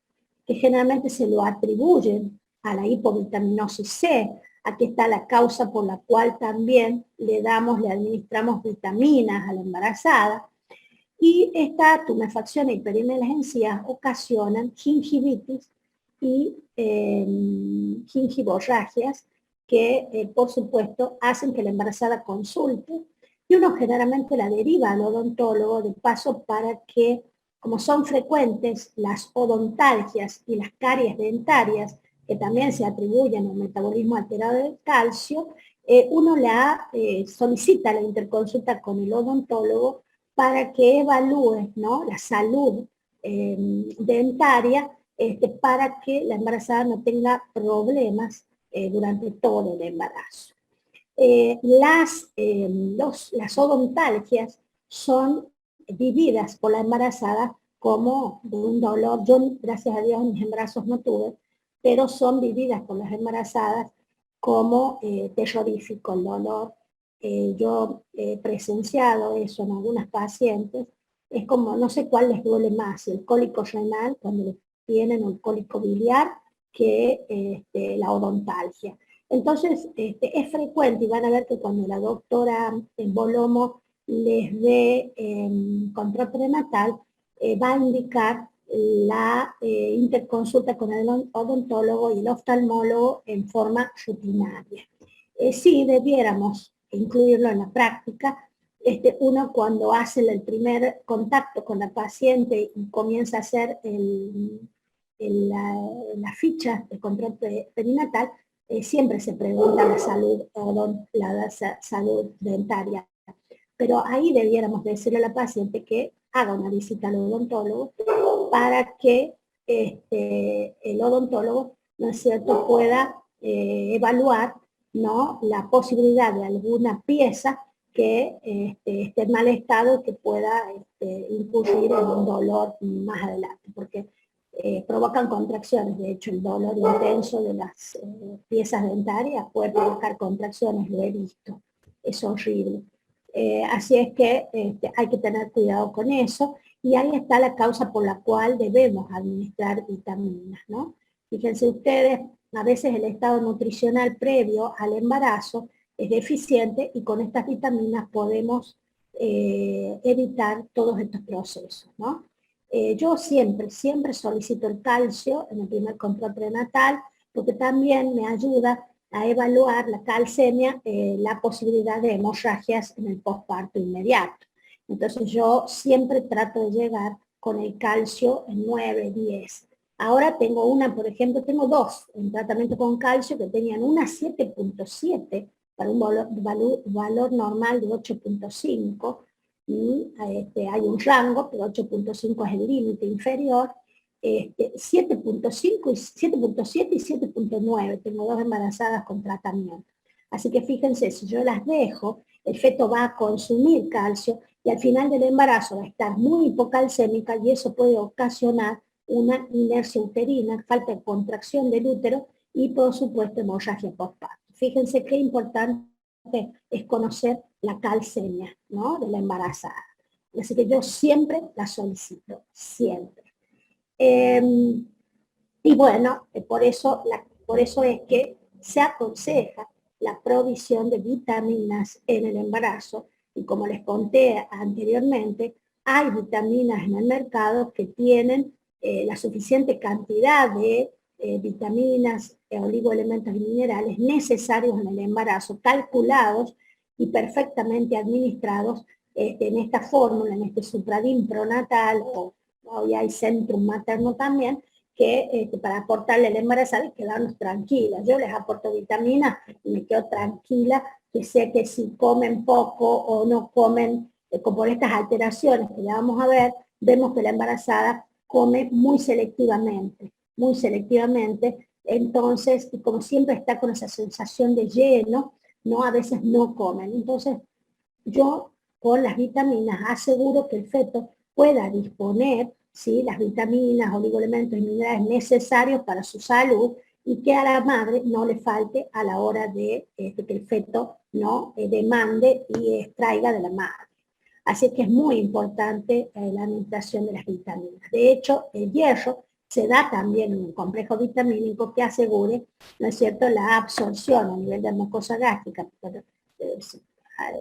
que generalmente se lo atribuyen a la hipovitaminosis C. Aquí está la causa por la cual también le administramos vitaminas a la embarazada. Y esta tumefacción e hiperemia de las encías ocasionan gingivitis y gingivorragias que, por supuesto, hacen que la embarazada consulte y uno generalmente la deriva al odontólogo de paso para que, como son frecuentes las odontalgias y las caries dentarias, que también se atribuyen a un metabolismo alterado del calcio, uno solicita la interconsulta con el odontólogo para que evalúe, ¿no?, la salud dentaria, para que la embarazada no tenga problemas durante todo el embarazo. Las odontalgias son vividas por la embarazada como de un dolor. Yo, gracias a Dios, en mis embarazos no tuve, pero son vividas por las embarazadas como terrorífico el dolor. Yo he presenciado eso en algunas pacientes, es como, no sé cuál les duele más, el cólico renal cuando le tienen un cólico biliar que la odontalgia. Entonces, es frecuente y van a ver que cuando la doctora Bolomo les dé control prenatal, va a indicar la interconsulta con el odontólogo y el oftalmólogo en forma rutinaria. Sí debiéramos incluirlo en la práctica. Uno cuando hace el primer contacto con la paciente y comienza a hacer la ficha de control perinatal, siempre se pregunta la salud dentaria. Pero ahí debiéramos decirle a la paciente que haga una visita al odontólogo para que el odontólogo, ¿no es cierto?, pueda evaluar, ¿no?, la posibilidad de alguna pieza que esté en mal estado, que pueda incurrir en un dolor más adelante, porque provocan contracciones. De hecho, el dolor intenso de las piezas dentarias puede provocar contracciones, lo he visto, es horrible. Así es que hay que tener cuidado con eso, y ahí está la causa por la cual debemos administrar vitaminas, ¿no? Fíjense ustedes, a veces el estado nutricional previo al embarazo es deficiente y con estas vitaminas podemos evitar todos estos procesos, ¿no? Yo siempre solicito el calcio en el primer control prenatal, porque también me ayuda a evaluar la calcemia, la posibilidad de hemorragias en el posparto inmediato. Entonces yo siempre trato de llegar con el calcio en 9, 10. Ahora tengo una, por ejemplo, tengo dos en tratamiento con calcio que tenían una 7.7 para un valor normal de 8.5. Hay un rango, pero 8.5 es el límite inferior. 7.5 y 7.7 y 7.9, tengo dos embarazadas con tratamiento. Así que fíjense, si yo las dejo, el feto va a consumir calcio y al final del embarazo va a estar muy hipocalcémica y eso puede ocasionar una inercia uterina, falta de contracción del útero y por supuesto hemorragia postparto. Fíjense qué importante es conocer la calcemia, ¿no?, de la embarazada. Así que yo siempre la solicito, siempre. Y bueno, por eso es que se aconseja la provisión de vitaminas en el embarazo, y como les conté anteriormente, hay vitaminas en el mercado que tienen la suficiente cantidad de vitaminas, oligoelementos y minerales necesarios en el embarazo, calculados y perfectamente administrados en esta fórmula, en este Supradin pronatal, o hoy hay Centrum materno también, que para aportarle al embarazada y quedarnos tranquilas. Yo les aporto vitaminas y me quedo tranquila, que sé que si comen poco o no comen, como por estas alteraciones que ya vamos a ver, vemos que la embarazada come muy selectivamente, entonces, y como siempre está con esa sensación de lleno, ¿no?, a veces no comen. Entonces, yo con las vitaminas aseguro que el feto pueda disponer, ¿sí?, las vitaminas, oligoelementos y minerales necesarios para su salud, y que a la madre no le falte a la hora de que el feto no demande y extraiga de la madre. Así que es muy importante la administración de las vitaminas. De hecho, el hierro se da también en un complejo vitamínico que asegure, ¿no es cierto?, la absorción a nivel de mucosa gástrica,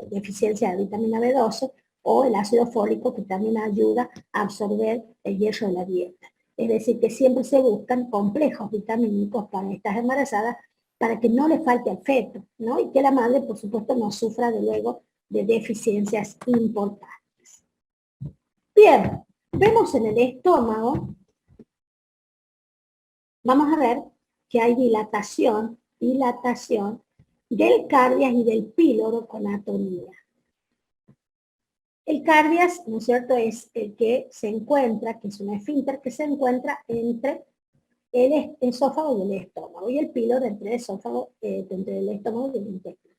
deficiencia de vitamina B12, o el ácido fólico, que también ayuda a absorber el hierro de la dieta. Es decir, que siempre se buscan complejos vitamínicos para estas embarazadas para que no le falte al feto, ¿no?, y que la madre, por supuesto, no sufra de luego de deficiencias importantes. Bien, vemos en el estómago, vamos a ver que hay dilatación del cardias y del píloro con atonía. El cardias, ¿no es cierto?, es el que se encuentra, que es un esfínter que se encuentra entre el esófago y el estómago, y el píloro entre el esófago, entre el estómago y el intestino.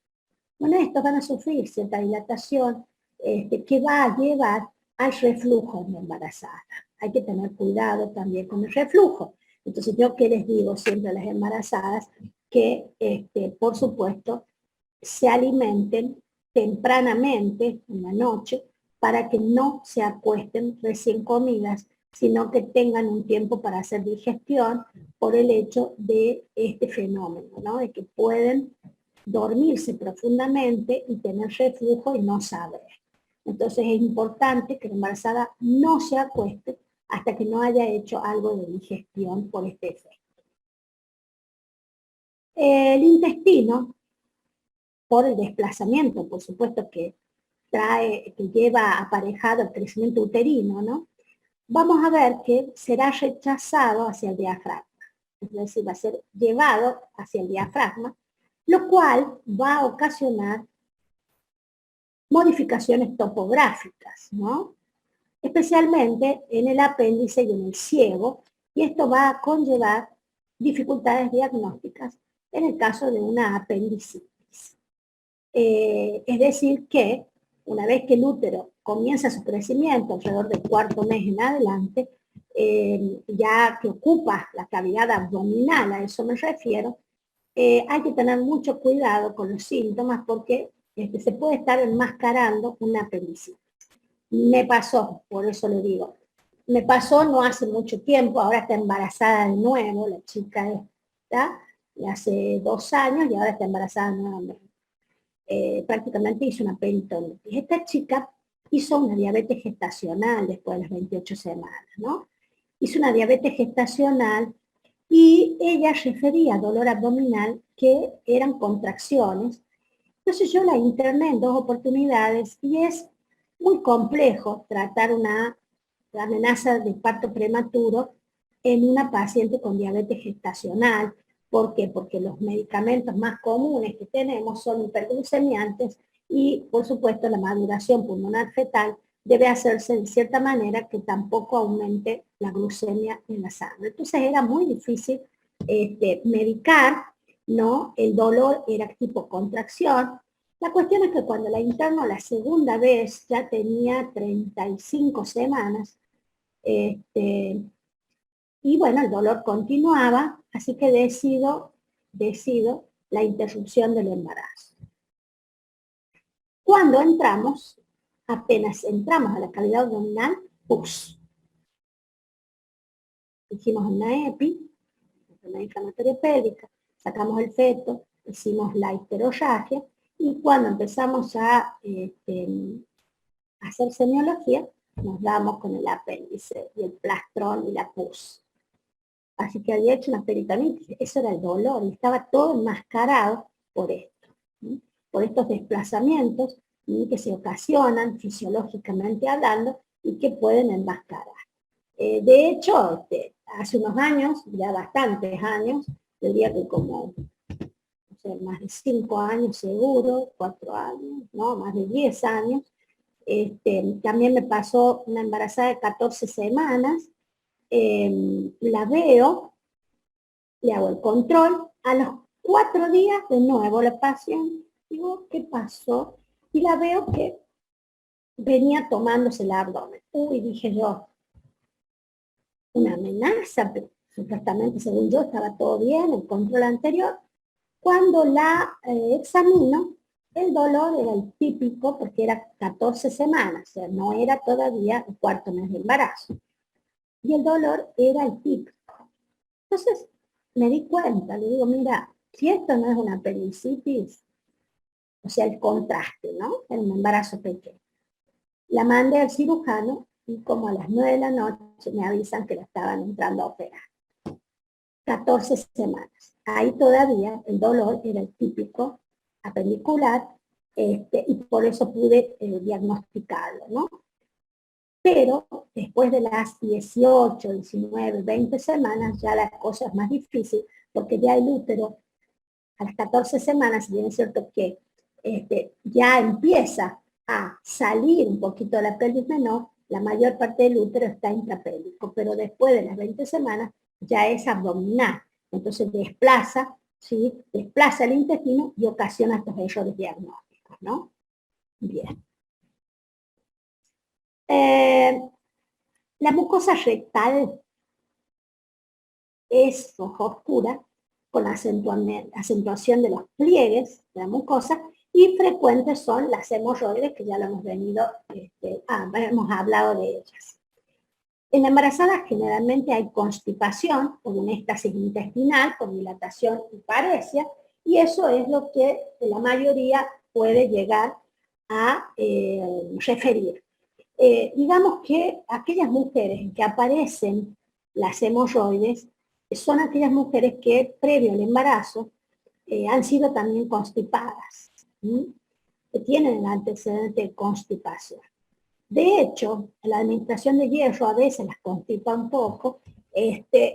Bueno, estos van a sufrir cierta dilatación que va a llevar al reflujo en la embarazada. Hay que tener cuidado también con el reflujo. Entonces, yo que les digo siempre a las embarazadas que, por supuesto, se alimenten tempranamente en la noche para que no se acuesten recién comidas, sino que tengan un tiempo para hacer digestión por el hecho de este fenómeno, ¿no? De que pueden dormirse profundamente y tener reflujo y no saber. Entonces es importante que la embarazada no se acueste hasta que no haya hecho algo de digestión por este efecto. El intestino, por el desplazamiento, por supuesto, que lleva aparejado el crecimiento uterino, ¿no? Vamos a ver que será rechazado hacia el diafragma, es decir, va a ser llevado hacia el diafragma, lo cual va a ocasionar modificaciones topográficas, ¿no? Especialmente en el apéndice y en el ciego, y esto va a conllevar dificultades diagnósticas en el caso de una apendicitis. Es decir que una vez que el útero comienza su crecimiento, alrededor del cuarto mes en adelante, ya que ocupa la cavidad abdominal, a eso me refiero, hay que tener mucho cuidado con los síntomas porque se puede estar enmascarando una apendicitis. Me pasó, por eso le digo, me pasó no hace mucho tiempo, ahora está embarazada de nuevo, la chica está, de hace 2 años y ahora está embarazada nuevamente. Prácticamente hizo una peritonitis. Esta chica hizo una diabetes gestacional después de las 28 semanas, ¿no? Hizo una diabetes gestacional y ella refería dolor abdominal que eran contracciones. Entonces yo la interné en 2 oportunidades y es muy complejo tratar una amenaza de parto prematuro en una paciente con diabetes gestacional. ¿Por qué? Porque los medicamentos más comunes que tenemos son hiperglucemiantes y, por supuesto, la maduración pulmonar fetal debe hacerse de cierta manera que tampoco aumente la glucemia en la sangre. Entonces era muy difícil medicar, ¿no? El dolor era tipo contracción. La cuestión es que cuando la interno la segunda vez ya tenía 35 semanas, y bueno, el dolor continuaba, así que decido la interrupción del embarazo. Cuando entramos, apenas entramos a la cavidad abdominal, ¡pus! Hicimos una EPI, una inflamatoria pélvica, sacamos el feto, hicimos la histerorragia, y cuando empezamos a hacer semiología, nos damos con el apéndice y el plastrón y la pus. Así que había hecho una peritonitis, eso era el dolor, y estaba todo enmascarado por esto, ¿sí? Por estos desplazamientos, ¿sí? Que se ocasionan fisiológicamente hablando y que pueden enmascarar. De hecho, hace unos años, ya bastantes años, yo diría que como no sé, más de 5 años seguro, 4 años, no, más de 10 años, también me pasó una embarazada de 14 semanas, la veo, le hago el control, a los 4 días de nuevo la paciente, digo, ¿qué pasó? Y la veo que venía tomándose el abdomen. Uy, dije yo, una amenaza, pero supuestamente según yo estaba todo bien, el control anterior. Cuando la examino, el dolor era el típico porque era 14 semanas, o sea, no era todavía el cuarto mes de embarazo. Y el dolor era el típico. Entonces me di cuenta, le digo, mira, si esto no es una apendicitis, o sea, el contraste, ¿no? En un embarazo pequeño. La mandé al cirujano y como a las 9 de la noche me avisan que la estaban entrando a operar. 14 semanas. Ahí todavía el dolor era el típico apendicular, y por eso pude diagnosticarlo, ¿no? Pero después de las 18, 19, 20 semanas ya la cosa es más difícil porque ya el útero a las 14 semanas, si bien es cierto que ya empieza a salir un poquito de la pelvis menor, la mayor parte del útero está intrapélvico, pero después de las 20 semanas ya es abdominal. Entonces desplaza, ¿sí? Desplaza el intestino y ocasiona estos errores diagnósticos, ¿no? Bien. La mucosa rectal es roja oscura, con la acentuación de los pliegues de la mucosa, y frecuentes son las hemorroides, que ya lo hemos hemos hablado de ellas. En la embarazada generalmente hay constipación por un éxtasis intestinal, por dilatación y paresia, y eso es lo que la mayoría puede llegar a referir. Digamos que aquellas mujeres en que aparecen las hemorroides son aquellas mujeres que previo al embarazo han sido también constipadas, que tienen el antecedente de constipación. De hecho, la administración de hierro a veces las constipa un poco,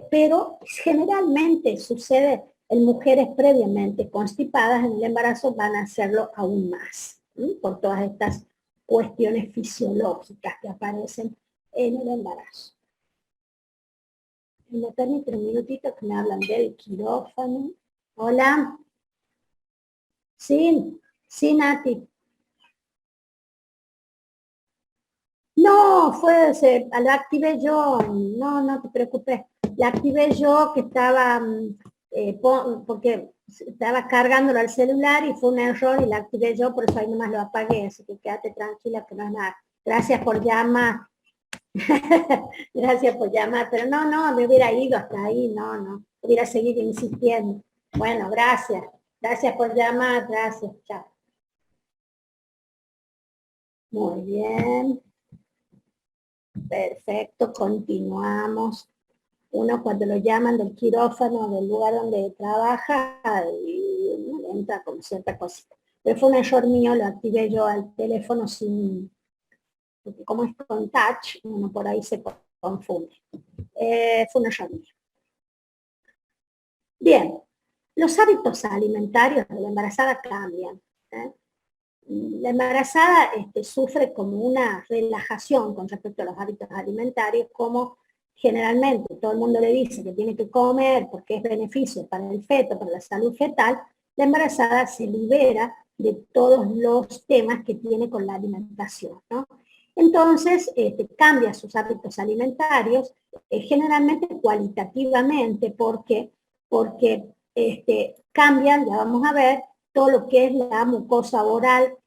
pero generalmente sucede en mujeres previamente constipadas, en el embarazo van a hacerlo aún más, por todas estas cuestiones fisiológicas que aparecen en el embarazo. ¿Me permiten un minutito que me hablan del quirófano? Hola. Sí, sí, Nati. No, la activé yo, no te preocupes, la activé yo que estaba, porque estaba cargándolo al celular y fue un error y la activé yo, por eso ahí nomás lo apagué, así que quédate tranquila que no es nada. Gracias por llamar, gracias por llamar, pero no, me hubiera ido hasta ahí, no, hubiera seguido insistiendo. Bueno, gracias por llamar, gracias, chao. Muy bien. Perfecto, continuamos. Uno cuando lo llaman del quirófano, del lugar donde trabaja, y entra con cierta cosita. Pero fue un error mío, lo activé yo al teléfono sin, porque como es con touch, uno por ahí se confunde. Fue un error mío. Bien, los hábitos alimentarios de la embarazada cambian. La embarazada sufre como una relajación con respecto a los hábitos alimentarios, como generalmente todo el mundo le dice que tiene que comer porque es beneficio para el feto, para la salud fetal. La embarazada se libera de todos los temas que tiene con la alimentación, ¿no? Entonces, cambia sus hábitos alimentarios, generalmente cualitativamente, porque cambian, ya vamos a ver, todo lo que es la mucosa oral,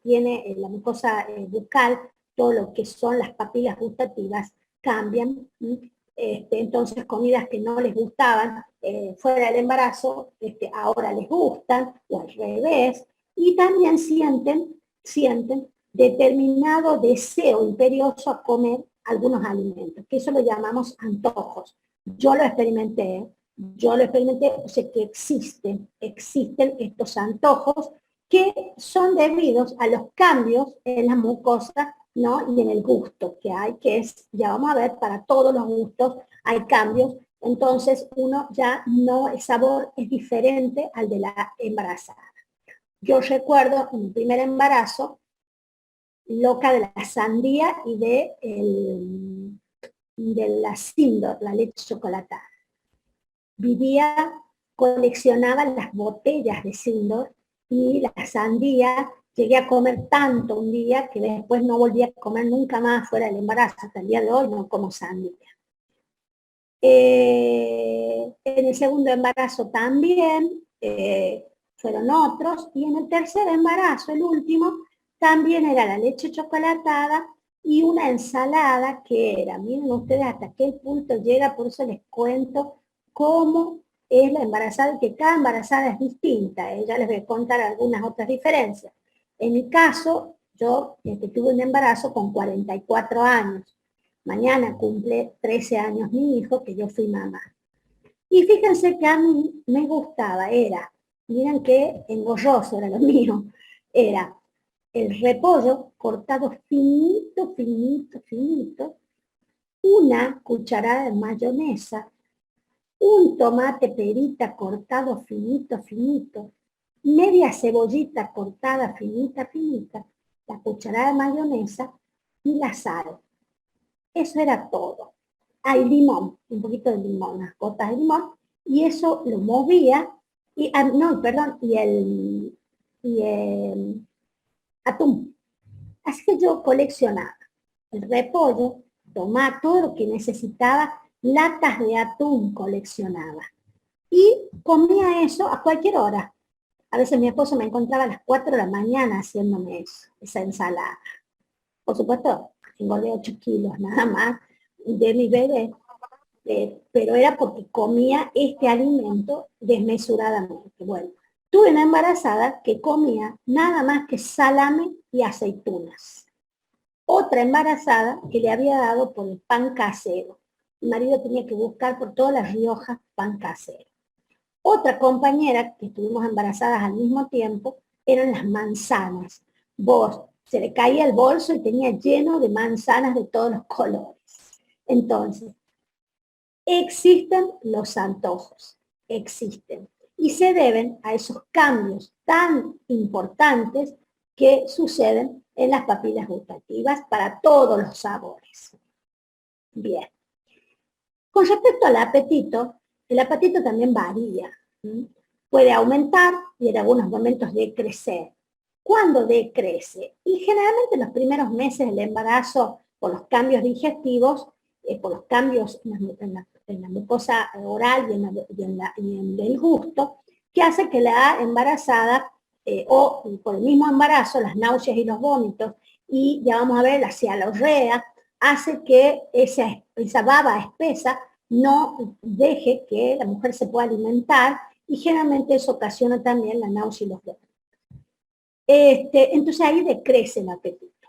tiene la mucosa bucal, todo lo que son las papilas gustativas cambian. Entonces, comidas que no les gustaban fuera del embarazo, ahora les gustan, o al revés, y también sienten determinado deseo imperioso a comer algunos alimentos, que eso lo llamamos antojos. Yo lo experimenté, o sea que existen estos antojos que son debidos a los cambios en la mucosa, ¿no? Y en el gusto que hay, que es, ya vamos a ver, para todos los gustos hay cambios, entonces uno ya no, el sabor es diferente al de la embarazada. Yo recuerdo en mi primer embarazo, loca de la sandía y de la Sindor, la leche chocolatada. Vivía, coleccionaba las botellas de Sindor y la sandía. Llegué a comer tanto un día que después no volví a comer nunca más fuera del embarazo. Hasta el día de hoy no como sandía. En el segundo embarazo también fueron otros, y en el tercer embarazo, el último, también era la leche chocolatada y una ensalada que era, miren ustedes hasta qué punto llega, por eso les cuento cómo es la embarazada, que cada embarazada es distinta. Ya les voy a contar algunas otras diferencias. En mi caso, yo tuve un embarazo con 44 años. Mañana cumple 13 años mi hijo, que yo fui mamá. Y fíjense que a mí me gustaba, miren qué engorroso era lo mío, era el repollo cortado finito, una cucharada de mayonesa, un tomate perita cortado finito, media cebollita cortada finita, la cucharada de mayonesa y la sal. Eso era todo. Hay limón, un poquito de limón, unas gotas de limón, y eso lo movía, y el atún. Así que yo coleccionaba el repollo, tomaba todo lo que necesitaba latas de atún coleccionaba. Y comía eso a cualquier hora. A veces mi esposo me encontraba a las 4 de la mañana haciéndome eso, esa ensalada. Por supuesto, engordé 8 kilos nada más de mi bebé, pero era porque comía este alimento desmesuradamente. Bueno, tuve una embarazada que comía nada más que salame y aceitunas. Otra embarazada que le había dado por el pan casero. Mi marido tenía que buscar por todas las Riojas pan casero. Otra compañera que estuvimos embarazadas al mismo tiempo eran las manzanas. Se le caía el bolso y tenía lleno de manzanas de todos los colores. Entonces, existen los antojos, existen. Y se deben a esos cambios tan importantes que suceden en las papilas gustativas para todos los sabores. Bien. Con respecto al apetito, el apetito también varía. Puede aumentar y en algunos momentos decrecer. ¿Cuándo decrece? Y generalmente en los primeros meses del embarazo, por los cambios digestivos, por los cambios en la mucosa oral y en el gusto, que hace que la embarazada, o por el mismo embarazo, las náuseas y los vómitos, y ya vamos a ver la cialorrea, hace que esa baba espesa no deje que la mujer se pueda alimentar y generalmente eso ocasiona también la náusea y los vómitos. Entonces ahí decrece el apetito.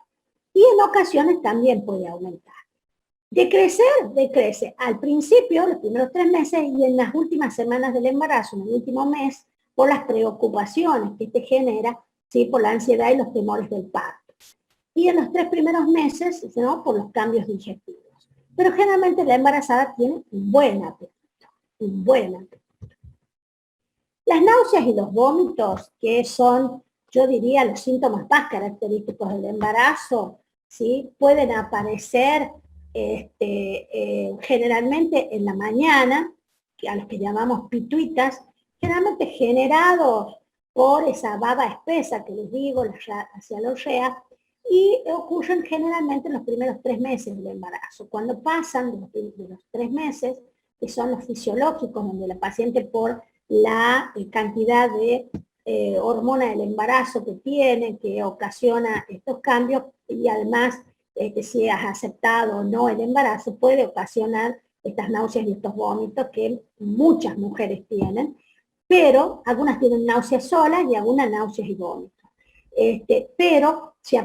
Y en ocasiones también puede aumentar. Decrece al principio, los primeros 3 meses y en las últimas semanas del embarazo, en el último mes, por las preocupaciones que te genera, ¿sí? Por la ansiedad y los temores del parto. Y en los 3 primeros meses, ¿no? Por los cambios digestivos. Pero generalmente la embarazada tiene un buen apetito, un buen apetito. Las náuseas y los vómitos, que son, yo diría, los síntomas más característicos del embarazo, ¿sí? Pueden aparecer generalmente en la mañana, a los que llamamos pituitas, generalmente generados por esa baba espesa que les digo, la cialorrea, y ocurren generalmente en los primeros 3 meses del embarazo. Cuando pasan de los 3 meses, que son los fisiológicos, donde la paciente por la cantidad de hormona del embarazo que tiene, que ocasiona estos cambios, y además que si has aceptado o no el embarazo, puede ocasionar estas náuseas y estos vómitos que muchas mujeres tienen, pero algunas tienen náuseas solas y algunas náuseas y vómitos. Pero si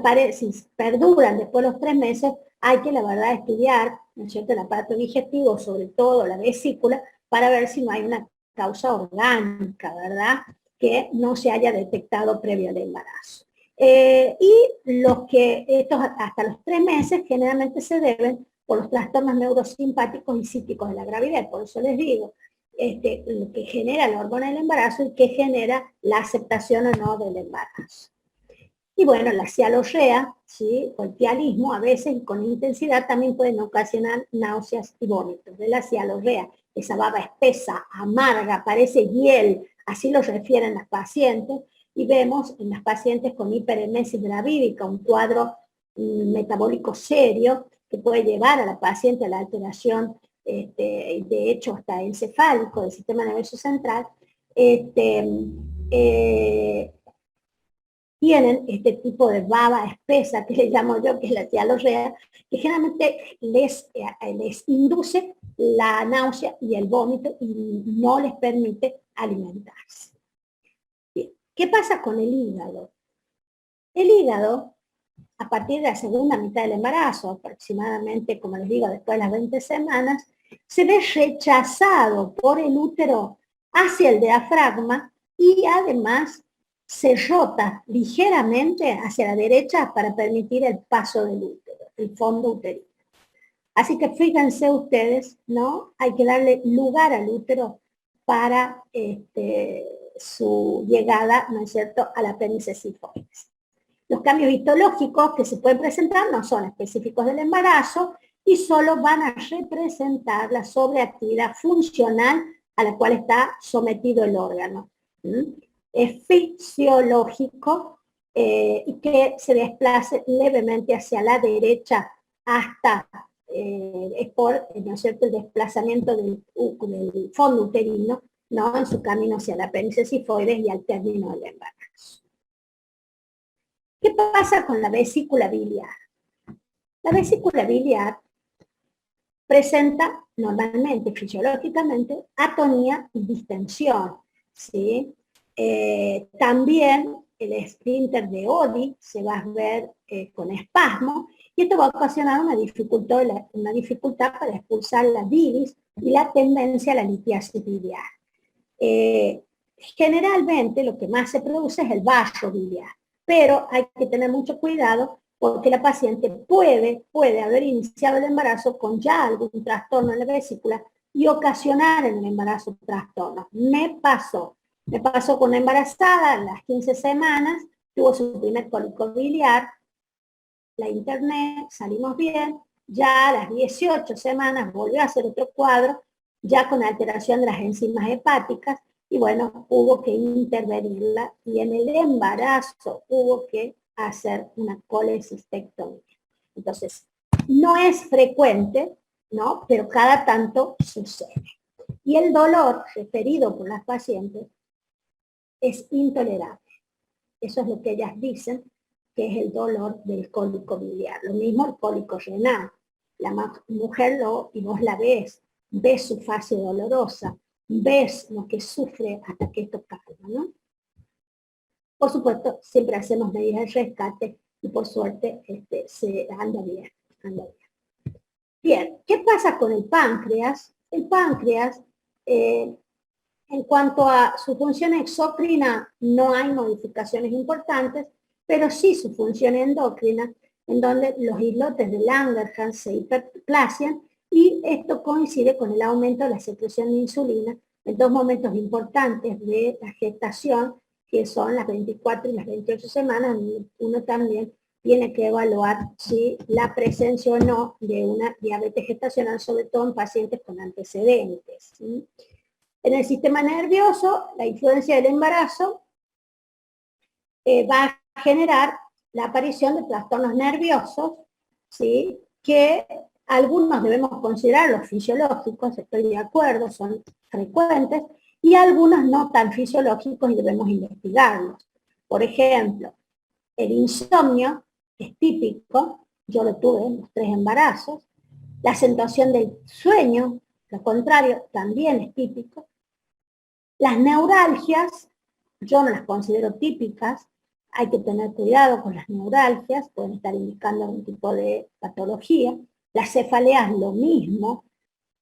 perduran después de los 3 meses, hay que, la verdad, estudiar, ¿no es cierto?, el aparato digestivo, sobre todo la vesícula, para ver si no hay una causa orgánica, ¿verdad?, que no se haya detectado previo al embarazo. Y estos hasta los 3 meses generalmente se deben por los trastornos neurosimpáticos y psíquicos de la gravidez. Por eso les digo, lo que genera la hormona del embarazo y que genera la aceptación o no del embarazo. Y bueno, la cialorrea, ¿sí?, o el tialismo, a veces con intensidad también pueden ocasionar náuseas y vómitos. De la cialorrea, esa baba espesa, amarga, parece hiel, así lo refieren las pacientes, y vemos en las pacientes con hiperemesis gravídica, un cuadro metabólico serio que puede llevar a la paciente a la alteración, de hecho hasta encefálico del sistema nervioso central, tienen este tipo de baba espesa, que le llamo yo, que es la cialorrea, que generalmente les induce la náusea y el vómito y no les permite alimentarse. Bien. ¿Qué pasa con el hígado? El hígado, a partir de la segunda mitad del embarazo, aproximadamente, como les digo, después de las 20 semanas, se ve rechazado por el útero hacia el diafragma y además se rota ligeramente hacia la derecha para permitir el paso del útero, el fondo uterino. Así que fíjense ustedes, ¿no? Hay que darle lugar al útero para su llegada, ¿no es cierto?, al apéndice sifoides. Los cambios histológicos que se pueden presentar no son específicos del embarazo y solo van a representar la sobreactividad funcional a la cual está sometido el órgano. Es fisiológico y que se desplace levemente hacia la derecha hasta es por, ¿no es cierto?, el desplazamiento del fondo uterino, ¿no?, en su camino hacia la apéndice sifoides y al término del embarazo. ¿Qué pasa con la vesícula biliar? La vesícula biliar presenta normalmente, fisiológicamente, atonía y distensión, ¿sí? También el esfínter de Oddi se va a ver con espasmo, y esto va a ocasionar una dificultad para expulsar la bilis y la tendencia a la litiasis biliar. Generalmente lo que más se produce es el vaso biliar, pero hay que tener mucho cuidado porque la paciente puede haber iniciado el embarazo con ya algún trastorno en la vesícula y ocasionar en el embarazo trastornos. Me pasó con una embarazada a las 15 semanas, tuvo su primer cólico biliar, la interné, salimos bien, ya a las 18 semanas volvió a hacer otro cuadro, ya con alteración de las enzimas hepáticas, y bueno, hubo que intervenirla, y en el embarazo hubo que hacer una colecistectomía. Entonces, no es frecuente, ¿no?, pero cada tanto sucede. Y el dolor referido por las pacientes es intolerable. Eso es lo que ellas dicen, que es el dolor del cólico biliar. Lo mismo el cólico renal. La mujer y vos la ves su fase dolorosa, ves lo que sufre hasta que esto calma, ¿no? Por supuesto, siempre hacemos medidas de rescate y por suerte se anda bien, anda bien. Bien, ¿qué pasa con el páncreas? El páncreas, en cuanto a su función exocrina, no hay modificaciones importantes, pero sí su función endocrina, en donde los islotes de Langerhans se hiperplasian, y esto coincide con el aumento de la secreción de insulina en dos momentos importantes de la gestación, que son las 24 y las 28 semanas. Uno también tiene que evaluar si la presencia o no de una diabetes gestacional, sobre todo en pacientes con antecedentes, ¿sí? En el sistema nervioso, la influencia del embarazo va a generar la aparición de trastornos nerviosos, ¿sí?, que algunos debemos considerar los fisiológicos, estoy de acuerdo, son frecuentes, y algunos no tan fisiológicos y debemos investigarlos. Por ejemplo, el insomnio es típico, yo lo tuve en los 3 embarazos. La acentuación del sueño, lo contrario, también es típico. Las neuralgias, yo no las considero típicas, hay que tener cuidado con las neuralgias, pueden estar indicando algún tipo de patología. Las cefaleas, lo mismo,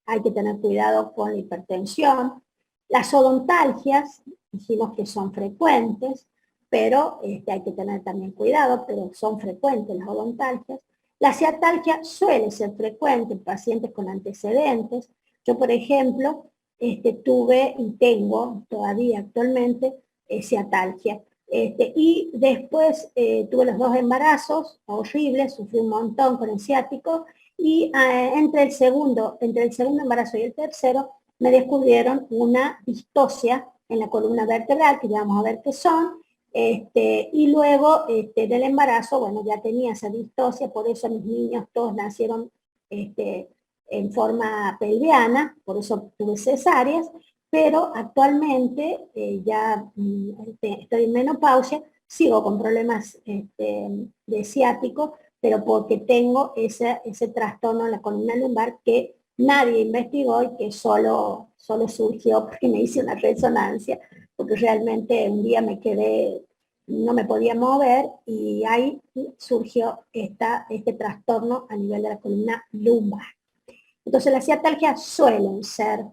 hay que tener cuidado con la hipertensión. Las odontalgias, dijimos que son frecuentes, pero hay que tener también cuidado, pero son frecuentes las odontalgias. La ciatalgia suele ser frecuente en pacientes con antecedentes. Yo, por ejemplo, tuve y tengo todavía actualmente ciatalgia. Y después tuve los 2 embarazos horribles, sufrí un montón con el ciático, y entre el segundo embarazo y el tercero me descubrieron una distosia en la columna vertebral, que ya vamos a ver qué son, y luego del embarazo, bueno, ya tenía esa distosia, por eso mis niños todos nacieron en forma pelviana, por eso tuve cesáreas, pero actualmente ya estoy en menopausia, sigo con problemas de ciático, pero porque tengo ese trastorno en la columna lumbar que nadie investigó y que solo surgió porque me hice una resonancia, porque realmente un día me quedé, no me podía mover, y ahí surgió este trastorno a nivel de la columna lumbar. Entonces las ciatalgias suelen ser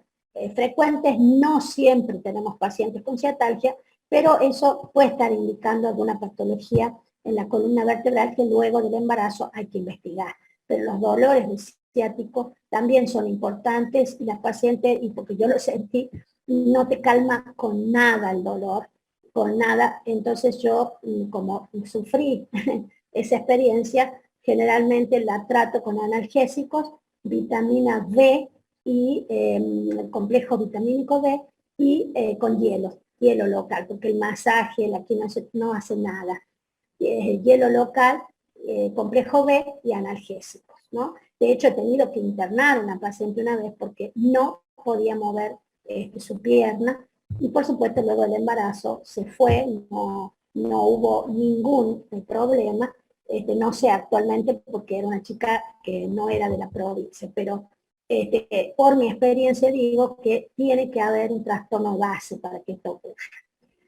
frecuentes, no siempre tenemos pacientes con ciatalgia, pero eso puede estar indicando alguna patología en la columna vertebral que luego del embarazo hay que investigar. Pero los dolores de ciático también son importantes, y las pacientes, y porque yo lo sentí, no te calma con nada el dolor, con nada. Entonces yo, como sufrí esa experiencia, generalmente la trato con analgésicos, vitamina B y el complejo vitamínico B, y con hielo local, porque el masaje, la quimio no hace nada. Hielo local, complejo B y analgésicos. ¿no? De hecho, he tenido que internar a una paciente una vez porque no podía mover su pierna, y por supuesto luego del embarazo se fue, no hubo ningún problema. No sé actualmente porque era una chica que no era de la provincia, pero por mi experiencia digo que tiene que haber un trastorno base para que esto ocurra.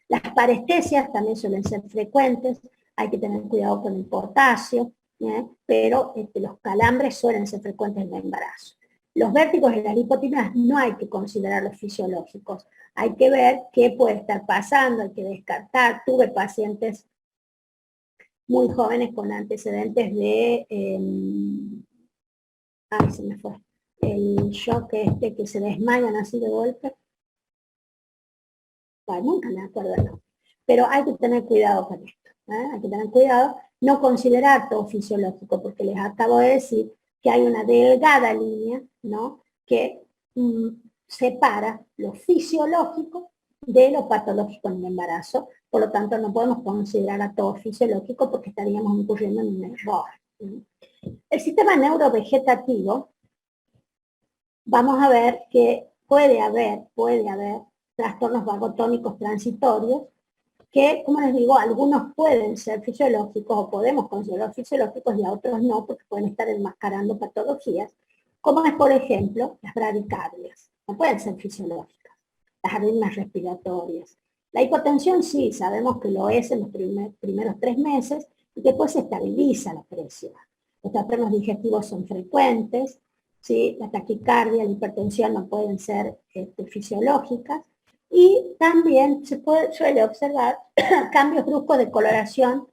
Las parestesias también suelen ser frecuentes, hay que tener cuidado con el potasio, pero los calambres suelen ser frecuentes en el embarazo. Los vértigos y las lipotíneas no hay que considerarlos fisiológicos, hay que ver qué puede estar pasando, hay que descartar. Tuve pacientes muy jóvenes con antecedentes de, se me fue, el shock que se desmayan así de golpe. Bueno, nunca me acuerdo, no. Pero hay que tener cuidado con esto, hay que tener cuidado, no considerar todo fisiológico, porque les acabo de decir que hay una delgada línea, ¿no?, que separa lo fisiológico de lo patológico en el embarazo. Por lo tanto, no podemos considerar a todo fisiológico porque estaríamos incurriendo en un error. El sistema neurovegetativo, vamos a ver que puede haber trastornos vagotónicos transitorios, que, como les digo, algunos pueden ser fisiológicos o podemos considerar fisiológicos y a otros no, porque pueden estar enmascarando patologías, como es, por ejemplo, las bradicardias. No pueden ser fisiológicas. Las arritmias respiratorias. La hipotensión sí, sabemos que lo es en los primeros 3 meses y después se estabiliza la presión. Los trastornos digestivos son frecuentes, ¿sí? La taquicardia, la hipertensión no pueden ser fisiológicas, y también suele observar cambios bruscos de coloración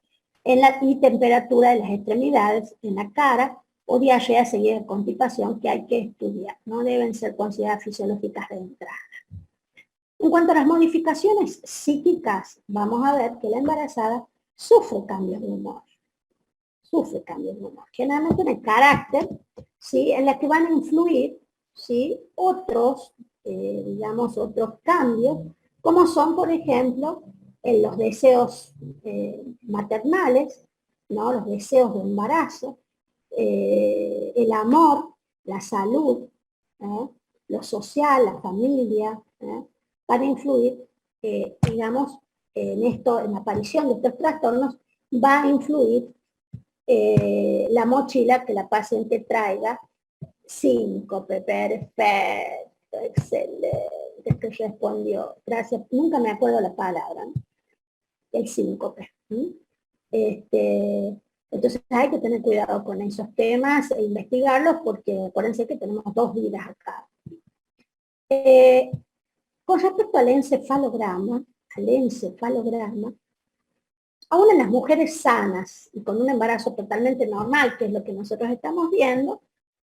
y temperatura de las extremidades, en la cara, o diarrea seguida de constipación, que hay que estudiar. No deben ser consideradas fisiológicas de entrada. En cuanto a las modificaciones psíquicas, vamos a ver que la embarazada sufre cambios de humor. Generalmente en el carácter, ¿sí?, en la que van a influir, ¿sí?, otros cambios, como son, por ejemplo, en los deseos maternales, ¿no?, los deseos de embarazo, el amor, la salud, lo social, la familia, van a influir, en la aparición de estos trastornos. Va a influir la mochila que la paciente traiga. Síncope, perfecto, excelente, que respondió. Gracias, nunca me acuerdo la palabra, ¿no? El síncope. Entonces hay que tener cuidado con esos temas e investigarlos, porque acuérdense que tenemos 2 vidas acá. Con respecto al encefalograma, aún en las mujeres sanas y con un embarazo totalmente normal, que es lo que nosotros estamos viendo,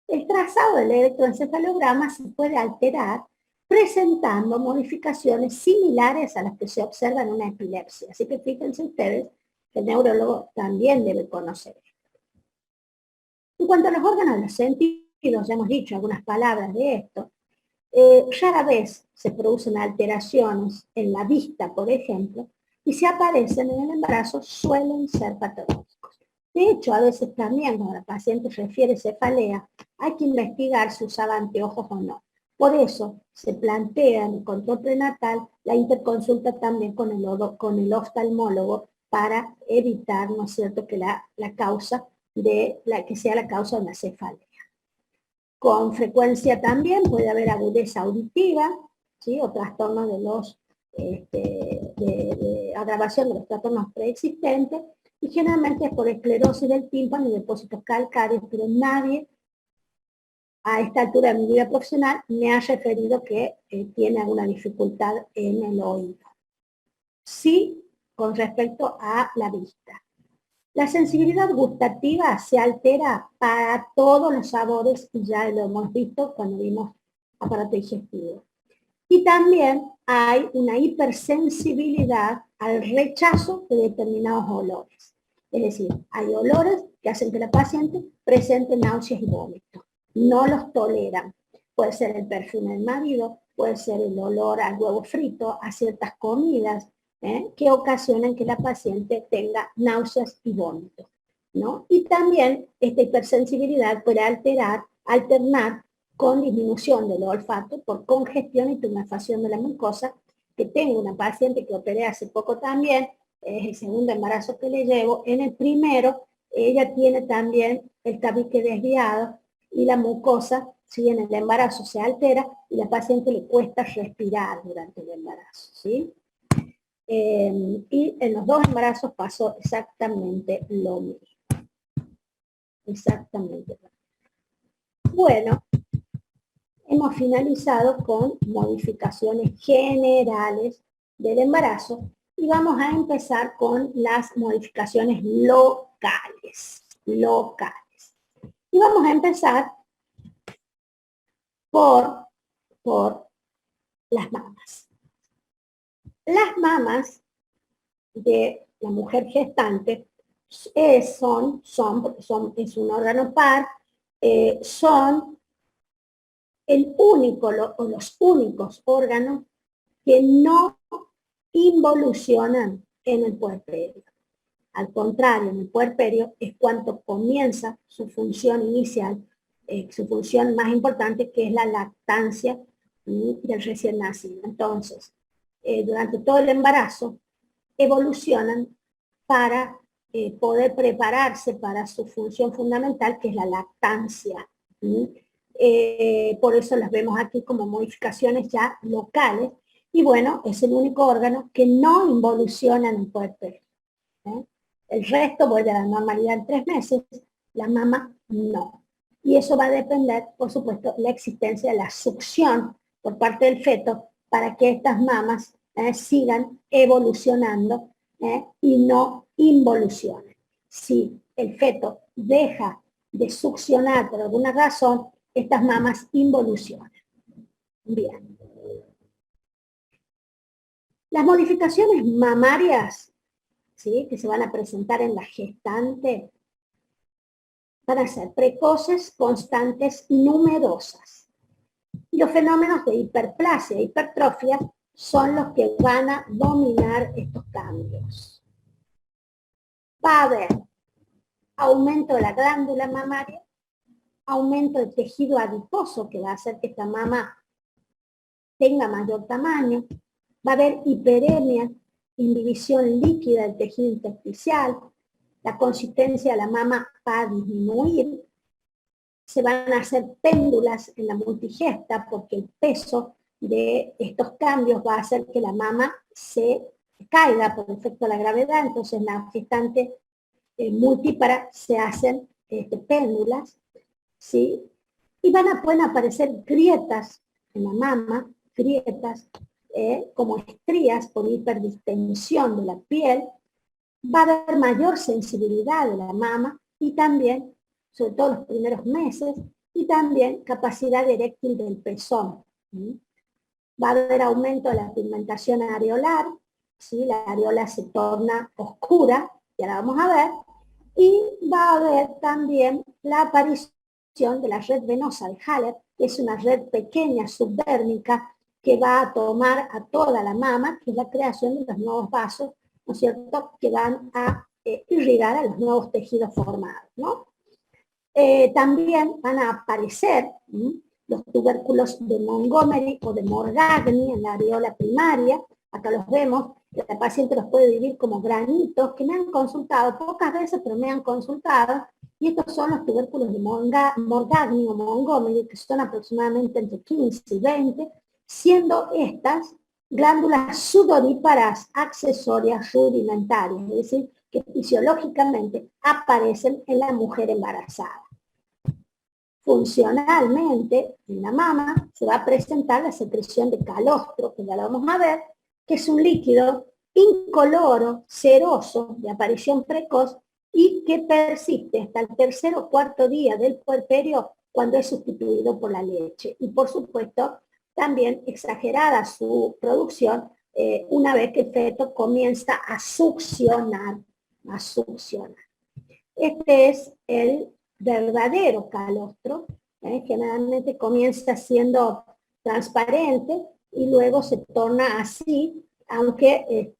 el trazado del electroencefalograma se puede alterar presentando modificaciones similares a las que se observan en una epilepsia. Así que fíjense ustedes que el neurólogo también debe conocer esto. En cuanto a los órganos de los sentidos, ya hemos dicho algunas palabras de esto. Rara vez se producen alteraciones en la vista, por ejemplo, y si aparecen en el embarazo suelen ser patológicos. De hecho, a veces también cuando la paciente refiere cefalea, hay que investigar si usaba anteojos o no. Por eso se plantea en el control prenatal la interconsulta también con el oftalmólogo, para evitar, ¿no es cierto?, que que sea la causa de una cefalea. Con frecuencia también puede haber agudeza auditiva, ¿sí?, o trastornos de agravación de los trastornos preexistentes, y generalmente es por esclerosis del tímpano y depósitos calcáreos, pero nadie a esta altura de mi vida profesional me ha referido que tiene alguna dificultad en el oído. Sí, con respecto a la vista. La sensibilidad gustativa se altera para todos los sabores, y ya lo hemos visto cuando vimos aparato digestivo. Y también hay una hipersensibilidad al rechazo de determinados olores. Es decir, hay olores que hacen que la paciente presente náuseas y vómitos. No los toleran. Puede ser el perfume del marido, puede ser el olor al huevo frito, a ciertas comidas, que ocasionan que la paciente tenga náuseas y vómitos. ¿no? Y también esta hipersensibilidad puede alternar con disminución del olfato por congestión y tumefacción de la mucosa, que tengo una paciente que operé hace poco también, es el segundo embarazo que le llevo. En el primero, ella tiene también el tabique desviado y la mucosa, si en el embarazo se altera, y la paciente le cuesta respirar durante el embarazo, ¿sí? Y en los dos embarazos pasó exactamente lo mismo. Exactamente. Bueno, hemos finalizado con modificaciones generales del embarazo y vamos a empezar con las modificaciones locales. Y vamos a empezar por las mamas. Las mamas de la mujer gestante es un órgano par, son el único o los únicos órganos que no involucionan en el puerperio. Al contrario, en el puerperio es cuando comienza su función inicial, su función más importante, que es la lactancia del recién nacido. Entonces, durante todo el embarazo, evolucionan para poder prepararse para su función fundamental, que es la lactancia. Por eso las vemos aquí como modificaciones ya locales, y bueno, es el único órgano que no involuciona en el puerperio. El resto vuelve a la normalidad en 3 meses, la mama no. Y eso va a depender, por supuesto, la existencia de la succión por parte del feto para que estas mamas sigan evolucionando y no involucionen. Si el feto deja de succionar por alguna razón, estas mamas involucionan. Bien. Las modificaciones mamarias, ¿sí?, que se van a presentar en la gestante, van a ser precoces, constantes y numerosas. Y los fenómenos de hiperplasia e hipertrofia son los que van a dominar estos cambios. Va a haber aumento de la glándula mamaria, aumento del tejido adiposo, que va a hacer que esta mama tenga mayor tamaño, va a haber hiperemia, inhibición líquida del tejido intersticial, la consistencia de la mama va a disminuir, se van a hacer péndulas en la multigesta porque el peso de estos cambios va a hacer que la mama se caiga por efecto de la gravedad. Entonces en la gestante multípara se hacen péndulas, ¿sí? Y pueden aparecer grietas en la mama, grietas como estrías por hiperdistensión de la piel. Va a haber mayor sensibilidad de la mama y también, sobre todo los primeros meses, y también capacidad eréctil del pezón. Va a haber aumento de la pigmentación areolar, ¿sí? La areola se torna oscura, ya la vamos a ver, y va a haber también la aparición de la red venosa de Haller, que es una red pequeña subdérmica que va a tomar a toda la mama, que es la creación de los nuevos vasos, ¿no es cierto?, que van a irrigar a los nuevos tejidos formados, ¿no? También van a aparecer los tubérculos de Montgomery o de Morgagni en la areola primaria. Acá los vemos, la paciente los puede vivir como granitos, que me han consultado pocas veces, pero me han consultado, y estos son los tubérculos de Morgagni o Montgomery, que son aproximadamente entre 15 y 20, siendo estas glándulas sudoríparas accesorias rudimentarias, es decir, que fisiológicamente aparecen en la mujer embarazada. Funcionalmente, en la mama se va a presentar la secreción de calostro, que ya lo vamos a ver, que es un líquido incoloro, ceroso, de aparición precoz, y que persiste hasta el 3er o 4.er día del puerperio, cuando es sustituido por la leche. Y por supuesto, también exagerada su producción una vez que el feto comienza a succionar. Este es el verdadero calostro, generalmente comienza siendo transparente y luego se torna así aunque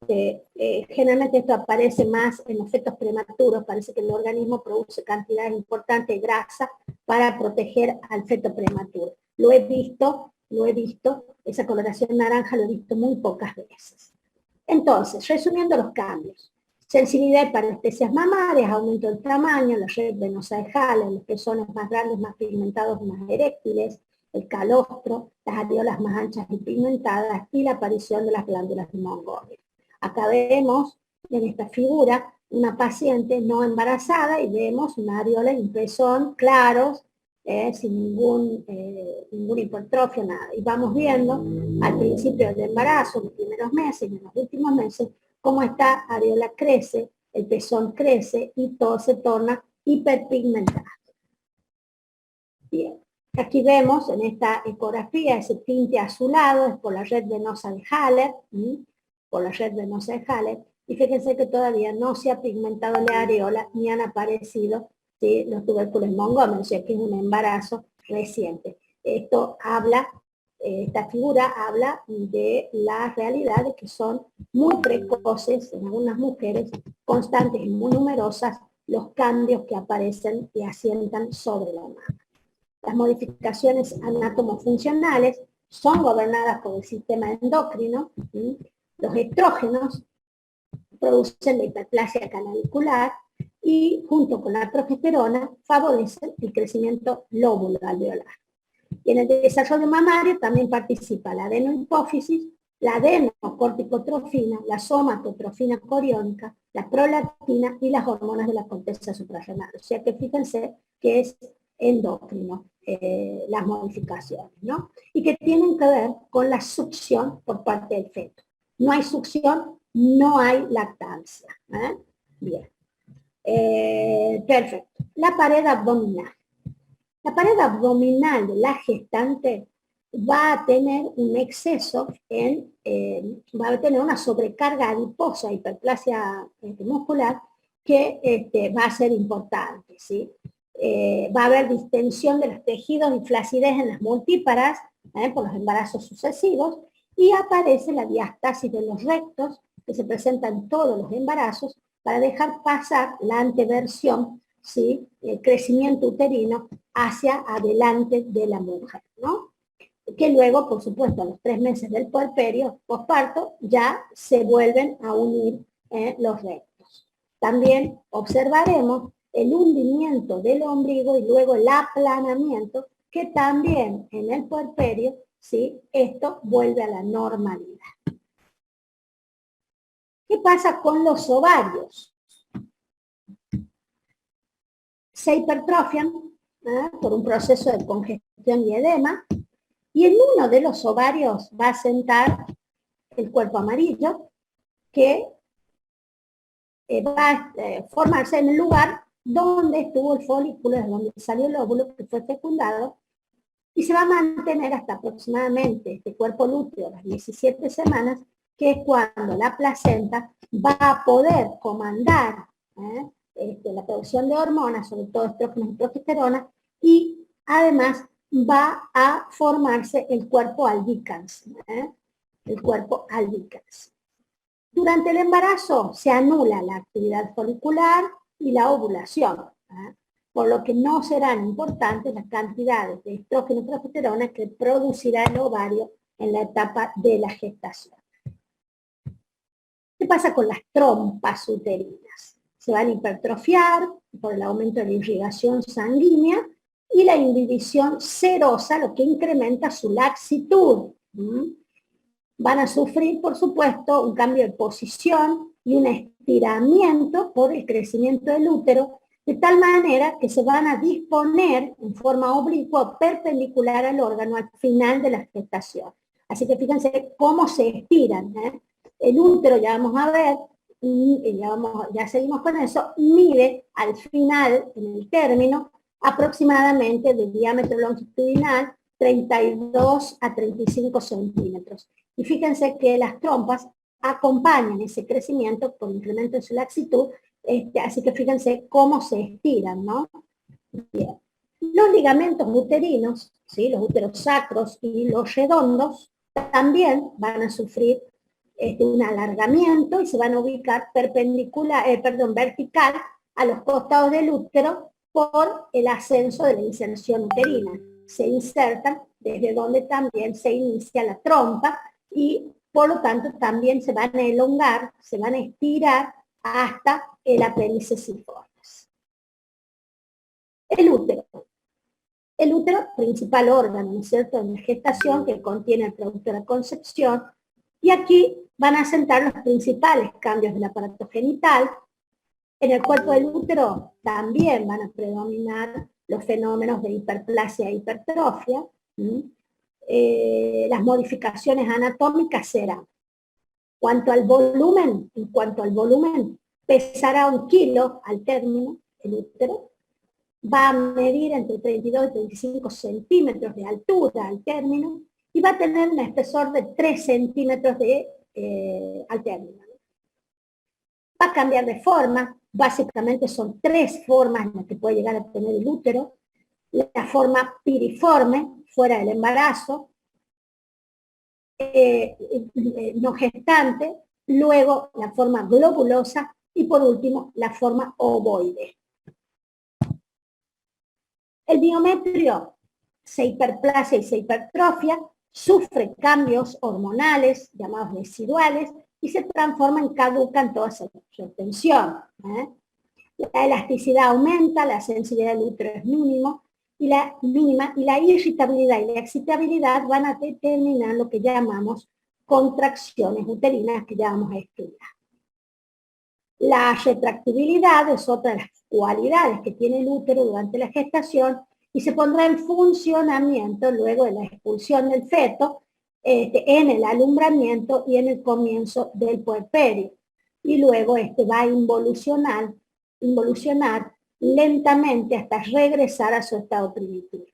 generalmente esto aparece más en los fetos prematuros, parece que el organismo produce cantidades importantes de grasa para proteger al feto prematuro. Lo he visto, esa coloración naranja lo he visto muy pocas veces. Entonces, resumiendo los cambios. Sensibilidad y parestesias mamarias, aumento del tamaño, la red venosa de Haller, los pezones más grandes, más pigmentados, más eréctiles, el calostro, las areolas más anchas y pigmentadas y la aparición de las glándulas de Montgomery. Acá vemos en esta figura una paciente no embarazada y vemos una areola y un pezón claros, sin ninguna hipertrofia, nada. Y vamos viendo al principio del embarazo, en los primeros meses y en los últimos meses, cómo esta areola crece, el pezón crece y todo se torna hiperpigmentado. Bien. Aquí vemos en esta ecografía ese tinte azulado, es por la red venosa de Haller, y fíjense que todavía no se ha pigmentado la areola ni han aparecido, ¿sí?, los tubérculos Montgomery, o sea que es un embarazo reciente. Esto habla, esta figura habla de la realidad de que son muy precoces en algunas mujeres, constantes y muy numerosas, los cambios que aparecen y asientan sobre la mama. Las modificaciones anatomofuncionales son gobernadas por el sistema endocrino. Los estrógenos producen la hiperplasia canalicular y junto con la progesterona favorecen el crecimiento lóbulo-alveolar. Y en el desarrollo mamario también participa la adenohipófisis, la adenocorticotrofina, la somatotrofina coriónica, la prolactina y las hormonas de la corteza suprarrenal. O sea que fíjense que es endocrino las modificaciones, ¿no? Y que tienen que ver con la succión por parte del feto. No hay succión, no hay lactancia. Bien. Perfecto. La pared abdominal. La pared abdominal de la gestante va a tener un exceso va a tener una sobrecarga adiposa, hiperplasia muscular, que va a ser importante, ¿sí? Va a haber distensión de los tejidos y flacidez en las multíparas, por los embarazos sucesivos, y aparece la diástasis de los rectos, que se presenta en todos los embarazos, para dejar pasar la anteversión, ¿sí?, el crecimiento uterino hacia adelante de la mujer, ¿no? Que luego, por supuesto, a los 3 meses del puerperio, posparto, ya se vuelven a unir los rectos. También observaremos el hundimiento del ombligo y luego el aplanamiento, que también en el puerperio, ¿sí?, esto vuelve a la normalidad. ¿Qué pasa con los ovarios? Se hipertrofian por un proceso de congestión y edema, y en uno de los ovarios va a sentar el cuerpo amarillo, que va a formarse en el lugar donde estuvo el folículo, de donde salió el óvulo que fue fecundado, y se va a mantener hasta aproximadamente este cuerpo lúteo, las 17 semanas, que es cuando la placenta va a poder comandar la producción de hormonas, sobre todo estrógenos y progesterona, y además va a formarse el cuerpo albicans, el cuerpo albicans. Durante el embarazo se anula la actividad folicular y la ovulación, por lo que no serán importantes las cantidades de estrógeno y progesterona que producirá el ovario en la etapa de la gestación. ¿Qué pasa con las trompas uterinas? Se van a hipertrofiar por el aumento de la irrigación sanguínea y la inhibición serosa, lo que incrementa su laxitud. Van a sufrir, por supuesto, un cambio de posición y un estiramiento por el crecimiento del útero, de tal manera que se van a disponer en forma oblicua o perpendicular al órgano al final de la gestación. Así que fíjense cómo se estiran. El útero, ya vamos a ver, y ya seguimos con eso, mide al final, en el término, aproximadamente de diámetro longitudinal 32 a 35 centímetros. Y fíjense que las trompas acompañan ese crecimiento por incremento de su laxitud, así que fíjense cómo se estiran, ¿no? Bien. Los ligamentos uterinos, ¿sí?, los úteros sacros y los redondos, también van a sufrir un alargamiento y se van a ubicar vertical a los costados del útero por el ascenso de la inserción uterina. Se insertan desde donde también se inicia la trompa y por lo tanto también se van a elongar, se van a estirar hasta el apéndice ciformes. El útero. El útero, principal órgano, ¿no es cierto?, en la gestación, que contiene el producto de la concepción, y aquí van a sentar los principales cambios del aparato genital. En el cuerpo del útero también van a predominar los fenómenos de hiperplasia e hipertrofia. Las modificaciones anatómicas serán, en cuanto al volumen, pesará 1 kilo al término el útero, va a medir entre 32 y 35 centímetros de altura al término, y va a tener un espesor de 3 centímetros al término. Va a cambiar de forma, básicamente son 3 formas en las que puede llegar a tener el útero: la forma piriforme, fuera del embarazo, no gestante, luego la forma globulosa y por último la forma ovoide. El miometrio se hiperplasia y se hipertrofia, sufre cambios hormonales llamados residuales y se transforma en caduca en toda su extensión. La elasticidad aumenta, la sensibilidad del útero es mínima, y la irritabilidad y la excitabilidad van a determinar lo que llamamos contracciones uterinas, que ya vamos a estudiar. La retractibilidad es otra de las cualidades que tiene el útero durante la gestación y se pondrá en funcionamiento luego de la expulsión del feto, en el alumbramiento y en el comienzo del puerperio. Y luego va a involucionar lentamente hasta regresar a su estado primitivo.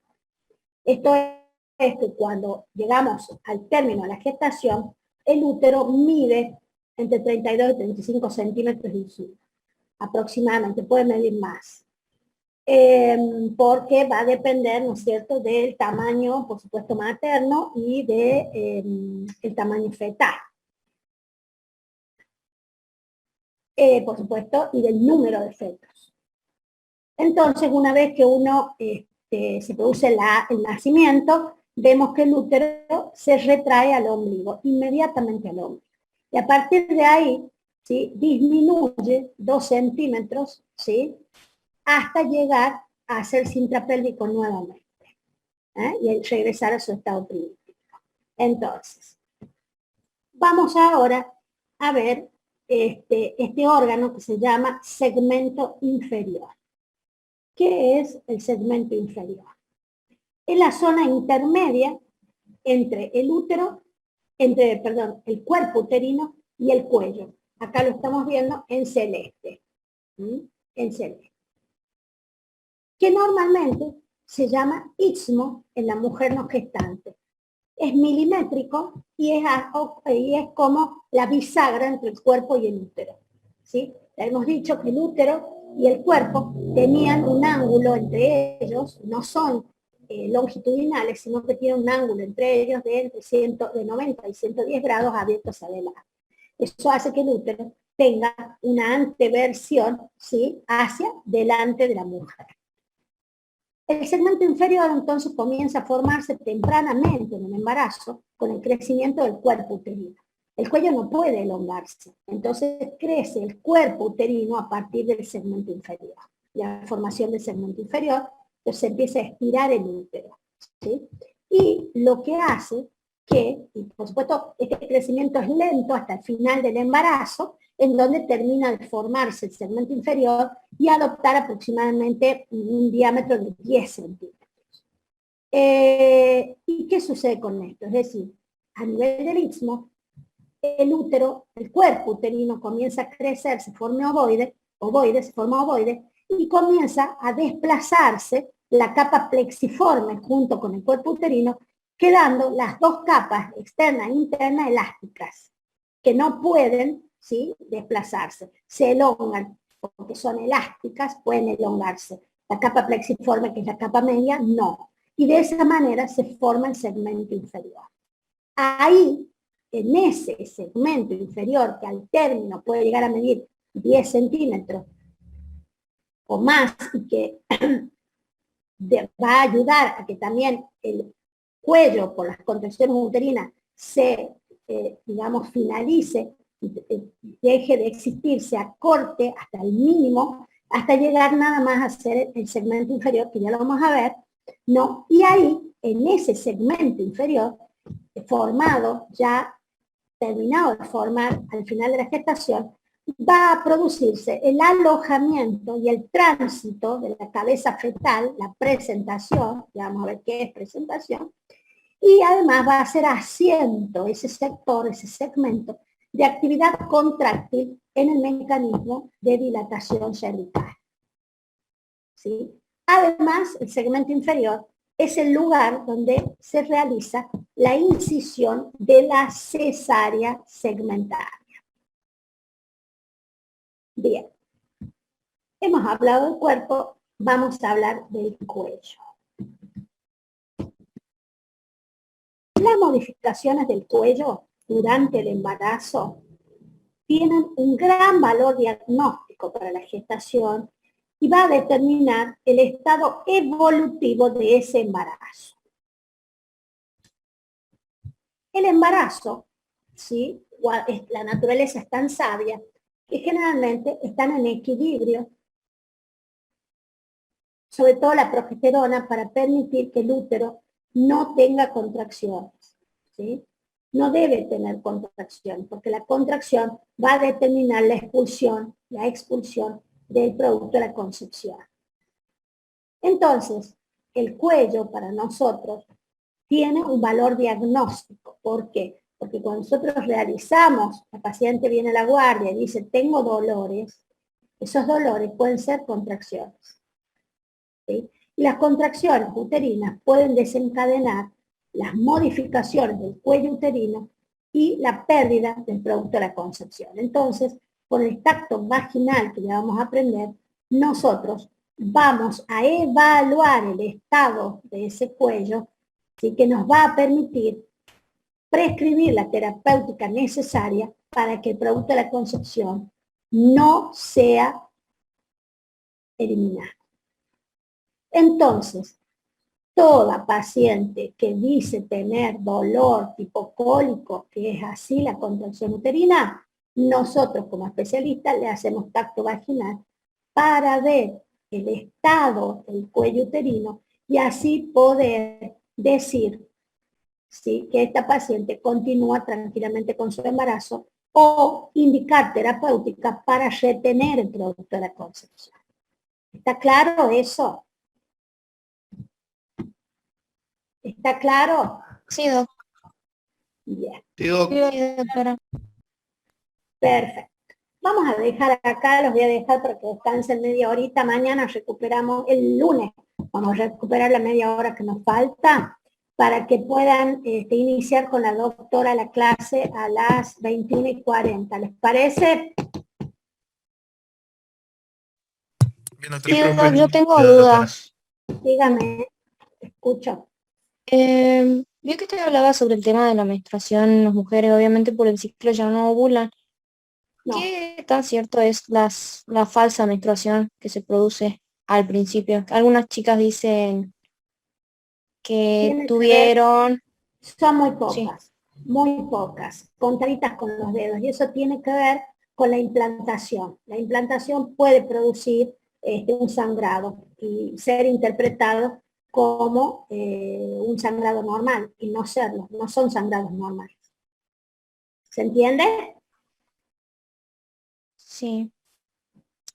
Esto es que cuando llegamos al término de la gestación, el útero mide entre 32 y 35 centímetros de altura, aproximadamente, puede medir más. Porque va a depender, ¿no es cierto?, del tamaño, por supuesto, materno y del tamaño fetal. Por supuesto, y del número de fetos. Entonces, una vez que se produce el nacimiento, vemos que el útero se retrae al ombligo, inmediatamente al ombligo. Y a partir de ahí, ¿sí?, disminuye 2 centímetros, ¿sí?, hasta llegar a ser intrapélvico nuevamente, y regresar a su estado primitivo. Entonces, vamos ahora a ver este órgano que se llama segmento inferior. ¿Qué es el segmento inferior? Es la zona intermedia entre el cuerpo uterino y el cuello. Acá lo estamos viendo en celeste. En celeste. Que normalmente se llama istmo en la mujer no gestante. Es milimétrico y es como la bisagra entre el cuerpo y el útero. ¿Sí? Ya hemos dicho que el útero y el cuerpo tenían un ángulo entre ellos, no son longitudinales, sino que tienen un ángulo entre ellos de 90 y 110 grados abiertos adelante. Eso hace que el útero tenga una anteversión, ¿sí?, hacia delante de la mujer. El segmento inferior entonces comienza a formarse tempranamente en el embarazo con el crecimiento del cuerpo uterino. El cuello no puede elongarse, entonces crece el cuerpo uterino a partir del segmento inferior. La formación del segmento inferior, entonces se empieza a estirar el útero, ¿sí? Y lo que hace que, y por supuesto, este crecimiento es lento hasta el final del embarazo, en donde termina de formarse el segmento inferior y adoptar aproximadamente un diámetro de 10 centímetros. ¿Y qué sucede con esto? Es decir, a nivel del istmo, el útero, el cuerpo uterino comienza a crecer, se forma ovoide, y comienza a desplazarse la capa plexiforme junto con el cuerpo uterino, quedando las 2 capas, externa e interna, elásticas, que no pueden, ¿sí?, desplazarse. Se elongan porque son elásticas, pueden elongarse. La capa plexiforme, que es la capa media, no. Y de esa manera se forma el segmento inferior. Ahí en ese segmento inferior, que al término puede llegar a medir 10 centímetros o más, y que va a ayudar a que también el cuello por las contracciones uterinas se, digamos, finalice, deje de existir, se acorte hasta el mínimo, hasta llegar nada más a ser el segmento inferior, que ya lo vamos a ver, ¿no? Y ahí, en ese segmento inferior, formado, ya terminado de formar al final de la gestación, va a producirse el alojamiento y el tránsito de la cabeza fetal, la presentación, ya vamos a ver qué es presentación, y además va a ser asiento ese sector, ese segmento de actividad contráctil en el mecanismo de dilatación cervical. ¿Sí? Además, el segmento inferior es el lugar donde se realiza la incisión de la cesárea segmentaria. Bien, hemos hablado del cuerpo, vamos a hablar del cuello. Las modificaciones del cuello durante el embarazo tienen un gran valor diagnóstico para la gestación y va a determinar el estado evolutivo de ese embarazo. El embarazo, ¿sí? La naturaleza es tan sabia que generalmente están en equilibrio, sobre todo la progesterona, para permitir que el útero no tenga contracciones, ¿sí? No debe tener contracción, porque la contracción va a determinar la expulsión del producto de la concepción. Entonces, el cuello para nosotros tiene un valor diagnóstico. ¿Por qué? Porque cuando nosotros realizamos, la paciente viene a la guardia y dice, tengo dolores, esos dolores pueden ser contracciones, ¿sí? Y las contracciones uterinas pueden desencadenar las modificaciones del cuello uterino y la pérdida del producto de la concepción. Entonces, con el tacto vaginal que ya vamos a aprender, nosotros vamos a evaluar el estado de ese cuello, ¿sí? Que nos va a permitir prescribir la terapéutica necesaria para que el producto de la concepción no sea eliminado. Entonces, toda paciente que dice tener dolor tipo cólico, que es así la contracción uterina, nosotros como especialistas le hacemos tacto vaginal para ver el estado del cuello uterino y así poder decir, ¿sí?, que esta paciente continúa tranquilamente con su embarazo o indicar terapéutica para retener el producto de la concepción. ¿Está claro eso? ¿Está claro? Sí, doc. Bien. Sí, doc. Sí, doctora. Perfecto. Vamos a dejar acá, los voy a dejar para que descansen media horita. Mañana recuperamos, el lunes, vamos a recuperar la media hora que nos falta para que puedan iniciar con la doctora la clase a las 21:40. ¿Les parece? Bien, doctora. Sí, doc, yo tengo Doctora. dudas. Dígame, escucho. Vio que usted hablaba sobre el tema de la menstruación en las mujeres, obviamente por el ciclo ya no ovulan. No, ¿Qué tan cierto es la falsa menstruación que se produce al principio? Algunas chicas dicen que tiene que ver, tuvieron, son sí, muy pocas, contaditas con los dedos, y eso tiene que ver con la implantación. La implantación puede producir un sangrado y ser interpretado como un sangrado normal, y no serlo, no son sangrados normales. ¿Se entiende? sí,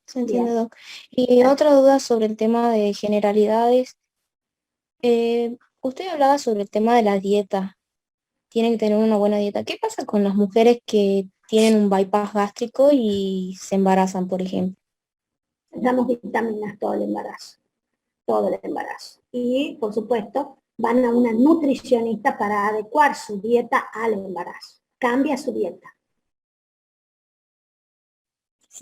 se entiende, Bien. doc. Y otra duda sobre el tema de generalidades. Usted hablaba sobre el tema de la dieta. Tienen que tener una buena dieta. ¿Qué pasa con las mujeres que tienen un bypass gástrico y se embarazan, por ejemplo? Damos vitaminas todo el embarazo. Y, por supuesto, van a una nutricionista para adecuar su dieta al embarazo. Cambia su dieta.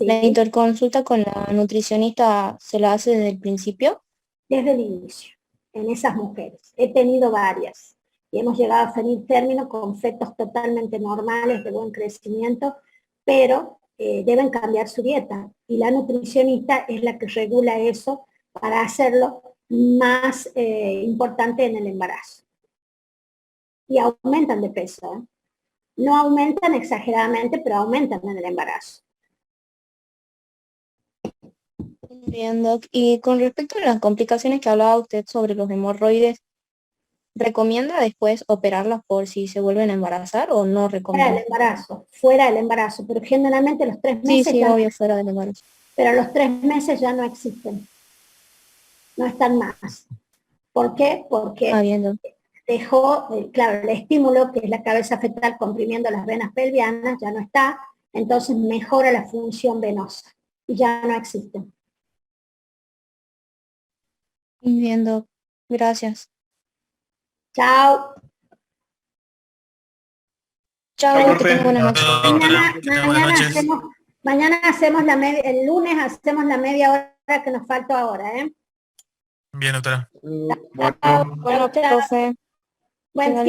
¿La ¿Sí? interconsulta con la nutricionista se la hace desde el principio? Desde el inicio, en esas mujeres. He tenido varias. y hemos llegado a venir término con fetos totalmente normales, de buen crecimiento, pero deben cambiar su dieta. Y la nutricionista es la que regula eso para hacerlo más importante en el embarazo. Y aumentan de peso, ¿eh? No aumentan exageradamente, pero aumentan en el embarazo. Bien, Doc. Y con respecto a las complicaciones que hablaba usted sobre los hemorroides, ¿recomienda después operarlas por si se vuelven a embarazar o no recomienda? Fuera del embarazo, pero generalmente los 3 Sí, meses sí, ya, obvio, fuera del embarazo. pero los 3 meses ya no existen, no están más. ¿Por qué? Porque Bien, Doc. dejó, claro, el estímulo, que es la cabeza fetal comprimiendo las venas pelvianas, ya no está, entonces mejora la función venosa y ya no existen. Bien, Doc. Gracias. Chao. Chao, Chao, que profe. tenga buena noche. Chao, doctora. Que tenga buenas noches. Mañana hacemos el lunes hacemos la media hora que nos falta ahora, ¿eh? Bien, doctora. Bueno, Chao. profe. Buen Tenga fin.